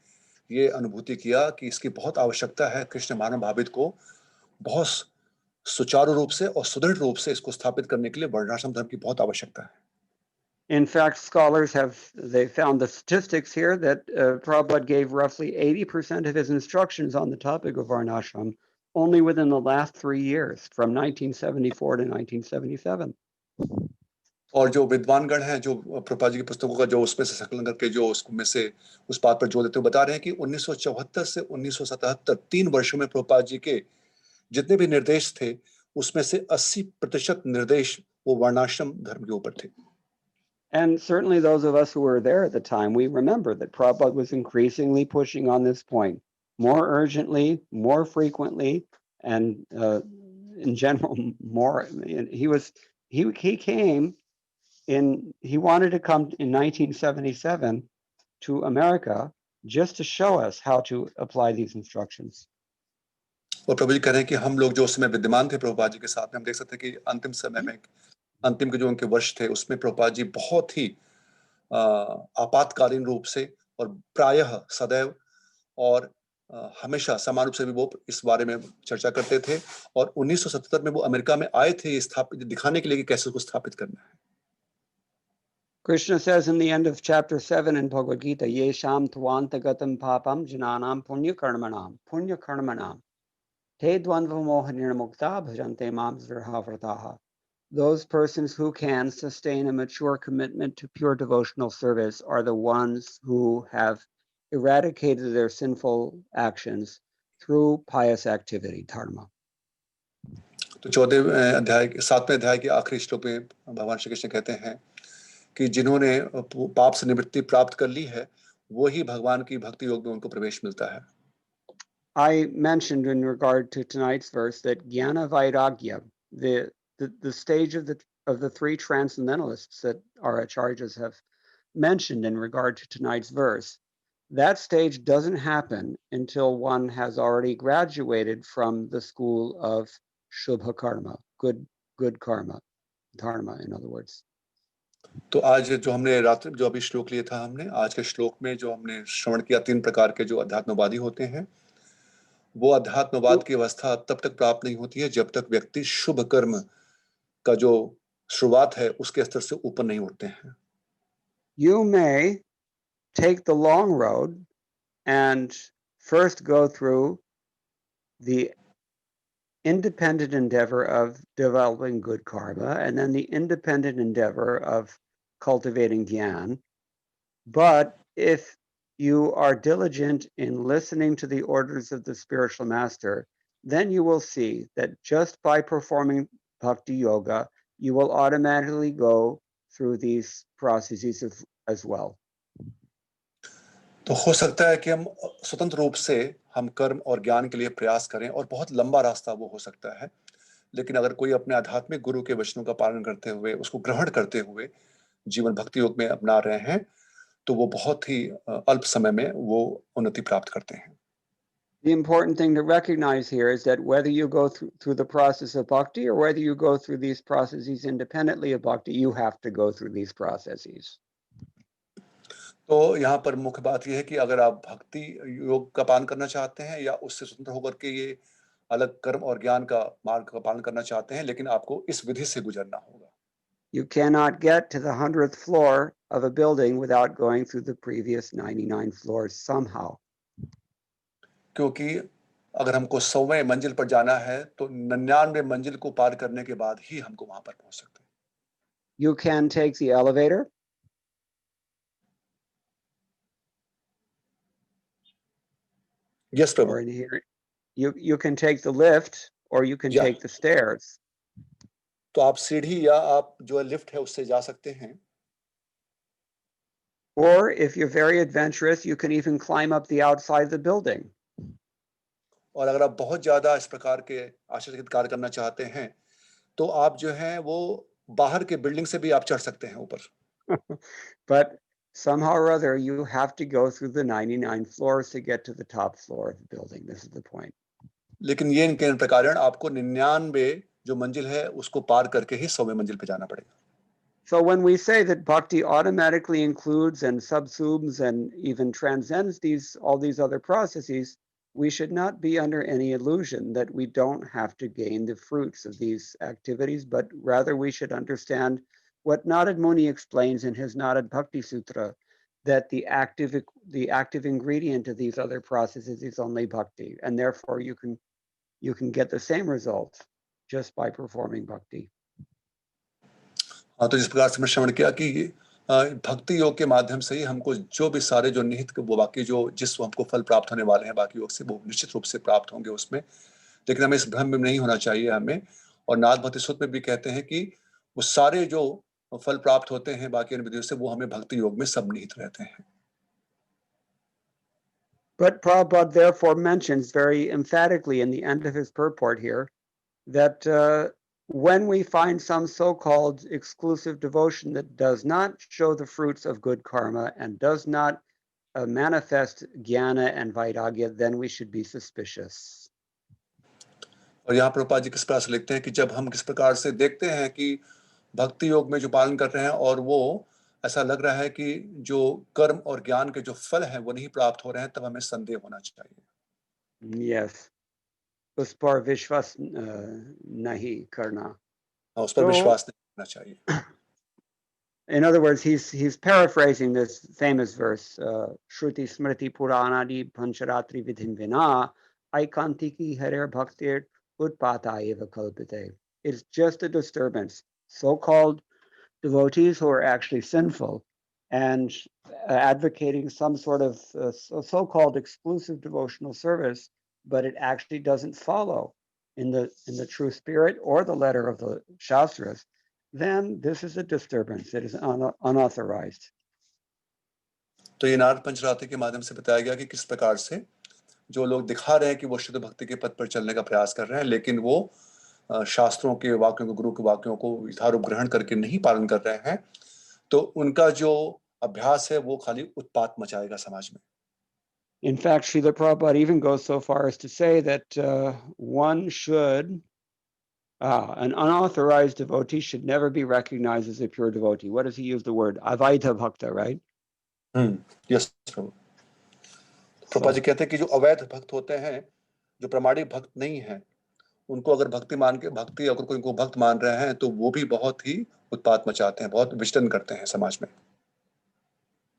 ये अनुभूति किया कि इसकी बहुत आवश्यकता है, कृष्ण मानव भावित को बहुत सुचारू रूप से और सुदृढ़ रूप से इसको स्थापित करने के लिए वर्णाश्रम धर्म की बहुत आवश्यकता है. In fact, scholars they found the statistics here that Prabhupada gave roughly 80% of his instructions on the topic of Varnashram only within the last 3 years, from 1974 to 1977. और जो विद्वानगण हैं जो प्रभुपाद जी की पुस्तकों का जो उसमें से संकलन करके जो उसमें से उस बात पर जोर देते हुए बता रहे हैं कि 1974 से 1977 3 वर्षों में प्रभुपाद जी के जितने भी निर्देश थे उसमें से 80% निर्देश वो वर्णाश्रम धर्म के ऊपर थे. And certainly those of us who were there at the time, we remember that Prabhupada was increasingly pushing on this point, more urgently, more frequently, and in general, more. He came in. He wanted to come in 1977 to America just to show us how to apply these instructions. और प्रभु जी कह रहे हैं कि हम लोग जो उस समय विद्यमान थे प्रभुपाद जी के साथ में, हम देख सकते हैं कि अंतिम समय में अंतिम के जो उनके वर्ष थे उसमें प्रभुपाद जी बहुत ही आपातकालीन रूप से और प्रायः सदैव और हमेशा समान रूप से भी वो इस बारे में चर्चा करते थे. और 1977 में वो अमेरिका में आए थे स्थापित दिखाने के लिए कि कैसे उसको स्थापित करना है. Krishna says in the end of chapter 7 in Bhagavad Gita, Yesham tvantagatam papam jananam punya karmanam te dvandva mohanirmukta bhajante mam zvirhavrataha. Those persons who can sustain a mature commitment to pure devotional service are the ones who have eradicated their sinful actions through pious activity, dharma. तो 7वें अध्याय के आखिरी श्लोक में भगवान श्री कृष्ण कहते हैं कि जिन्होंने पाप से निवृत्ति प्राप्त कर ली है वो ही भगवान की भक्ति योग में उनको प्रवेश मिलता है. I mentioned in regard to tonight's verse that Jnana Vairagya, the stage of the three transcendentalists that our acharyas have mentioned in regard to tonight's verse, that stage doesn't happen until one has already graduated from the school of Shubha Karma, good karma, dharma, in other words. तो आज जो हमने रात्रि जो अभी श्लोक लिया था हमने आज के श्लोक में जो हमने श्रवण किया 3 प्रकार के जो अध्यात्मवादी होते हैं वो अध्यात्मवाद की अवस्था तब तक प्राप्त नहीं होती है जब तक व्यक्ति शुभ कर्म का जो शुरुआत है उसके स्तर से ऊपर नहीं उठते हैं. You may take the long road and first go through the independent endeavor of developing good karma and then the independent endeavor of cultivating jnana. But if you are diligent in listening to the orders of the spiritual master, then you will see that just by performing bhakti yoga, you will automatically go through these processes as well. तो हो सकता है कि हम स्वतंत्र रूप से हम कर्म और ज्ञान के लिए प्रयास करें और बहुत लंबा रास्ता वो हो सकता है, लेकिन अगर कोई अपने आध्यात्मिक गुरु के वचनों का पालन करते हुए उसको ग्रहण करते हुए जीवन भक्ति योग में अपना रहे हैं तो वो बहुत ही अल्प समय में वो उन्नति प्राप्त करते हैं. The important thing to recognize here is that whether you go through the process of bhakti or whether you go through these processes independently of bhakti, you have to go through these processes. तो यहाँ पर मुख्य बात यह है कि अगर आप भक्ति योग का पालन करना चाहते हैं या उससे स्वतंत्र होकर के ये अलग कर्म और ज्ञान का मार्ग का पालन करना चाहते हैं, लेकिन आपको इस विधि से गुजरना होगा. You cannot get to the 100th floor of a building without going through the previous 99 floors somehow. क्योंकि अगर हमको 100वें मंजिल पर जाना है तो 99वें मंजिल को पार करने के बाद ही हमको वहां पर पहुंच सकते हैं. You can take the elevator. Yes, Prabhu. Or in here, you can take the lift or you can Yeah. take the stairs. तो आप सीढ़ी या आप जो लिफ्ट है उससे जा सकते हैं. Or if you're very adventurous, you can even climb up the outside of the building. और अगर आप बहुत ज्यादा इस प्रकार के आश्चर्यचकित कार्य करना चाहते हैं तो आप जो है वो बाहर के बिल्डिंग से भी आप चढ़ सकते हैं ऊपर. But somehow or other, you have to go through the 99 floors to get to the top floor of the building. This is the point. लेकिन ये इनके प्रकार आपको 99 जो मंजिल है उसको पार करके ही 100वें मंजिल पे जाना पड़ेगा. So when we say that bhakti automatically includes and subsumes and even transcends all these other processes, we should not be under any illusion that we don't have to gain the fruits of these activities, but rather we should understand what Narad Muni explains in his Narad Bhakti Sutra, that the active ingredient of these other processes is only bhakti, and therefore you can get the same results just by performing bhakti. हाँ, तो जिस प्रकार से हमने श्रवण किया कि भक्ति योग के माध्यम से ही हमको जो भी सारे जो निहित वो बाकी जो जिस हमको फल प्राप्त होने वाले हैं बाकी योग से वो निश्चित रूप से प्राप्त होंगे उसमें, लेकिन हमें इस भ्रम में नहीं होना चाहिए हमें. और नाथ भक्ति सूत्र में भी कहते हैं कि वो सारे जो फल प्राप्त होते हैं बाकी विधियों से वो हमें भक्ति योग में सब निहित रहते हैं. But Prabhupada therefore mentions very emphatically in the end of his purport here that when we find some so-called exclusive devotion that does not show the fruits of good karma and does not manifest jnana and vairagya, then we should be suspicious. और यहाँ प्रभुपाद जी किस प्रकार से लिखते हैं कि जब हम किस प्रकार से देखते हैं कि भक्ति योग में जो पालन कर रहे हैं और वो ऐसा लग रहा है कि जो कर्म और ज्ञान के जो फल हैं वो नहीं प्राप्त हो रहे हैं, तब हमें संदेह होना चाहिए. Yes. उस पर विश्वास नहीं करना. उस पर विश्वास नहीं करना चाहिए. In other words, he's paraphrasing this famous verse, Shruti Smriti Puranadi Pancharatri Vidhin Vina Aikantiki Harer Bhaktir Utpata Eva Kalpite. It's just a disturbance. So-called devotees who are actually sinful and advocating some sort of so-called exclusive devotional service, but it actually doesn't follow in the true spirit or the letter of the Shastras, then this is a disturbance. It is unauthorized. तो ये नारद पंचरात्रि के माध्यम से बताया गया कि किस प्रकार से जो लोग दिखा रहे हैं कि वो शुद्ध भक्ति के पथ पर चलने का प्रयास कर रहे हैं, लेकिन वो शास्त्रों के वाक्यों को, गुरु के वाक्यों को यथारूप ग्रहण करके नहीं पालन कर रहे हैं, तो उनका जो अभ्यास है वो खाली उत्पात मचाएगा समाज में। In fact, Srila Prabhupada even goes so far as to say that one should, an unauthorized devotee should never be recognized as a pure devotee. What does he use the word? Avaidha bhakta, right? Yes, प्रभु। प्रभुपाद जी कहते हैं कि जो अवैध भक्त होते हैं, जो प्रामाणिक भक्त नहीं हैं, उनको अगर भक्ति अगर कोई को भक्त मान रहे हैं, तो वो भी बहुत ही उत्पात मचाते हैं, बहुत विचलन करते हैं समाज में।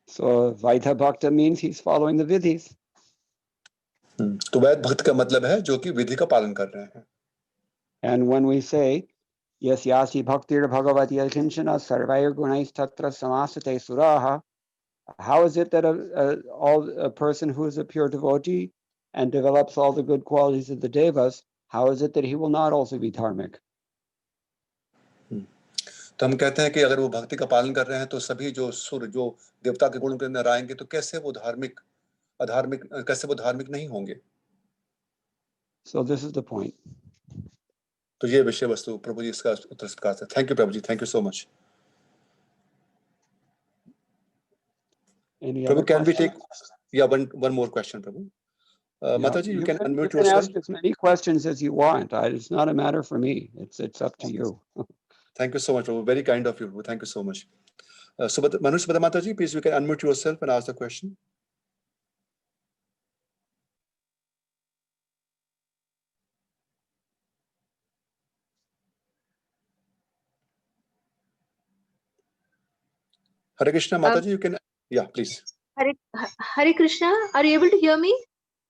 So Vaidha bhakta means he's following the vidhis. तो वैध भक्त का मतलब है जो कि विधि का पालन कर रहे हैं। And when we say yes yasi bhaktir bhagavati akinchana sarvair gunais tatra samasate suraha, how is it that a person who is a pure devotee and develops all the good qualities of the devas, how is it that he will not also be dharmic? तो हम कहते हैं कि अगर वो भक्ति का पालन कर रहे हैं, तो सभी जो सुर, जो देवता के गुण के अंदर आएंगे, तो कैसे वो धार्मिक नहीं होंगे? So this is the point. तो ये विषय वस्तु प्रभु जी इसका उत्तर स्वीकार है। Thank you Prabhu ji, thank you so much. Prabhu, can we take one more question, Prabhu? Mataji, you can unmute yourself. You can ask as many questions as you want. It's not a matter for me. It's up to you. Thank you so much, Prabhu. Very kind of you. Thank you so much. Manu Subhadra Mataji, please, you can unmute yourself and ask the question. Hare Krishna, Mataji, you can, yeah, please. Hare Krishna, are you able to hear me?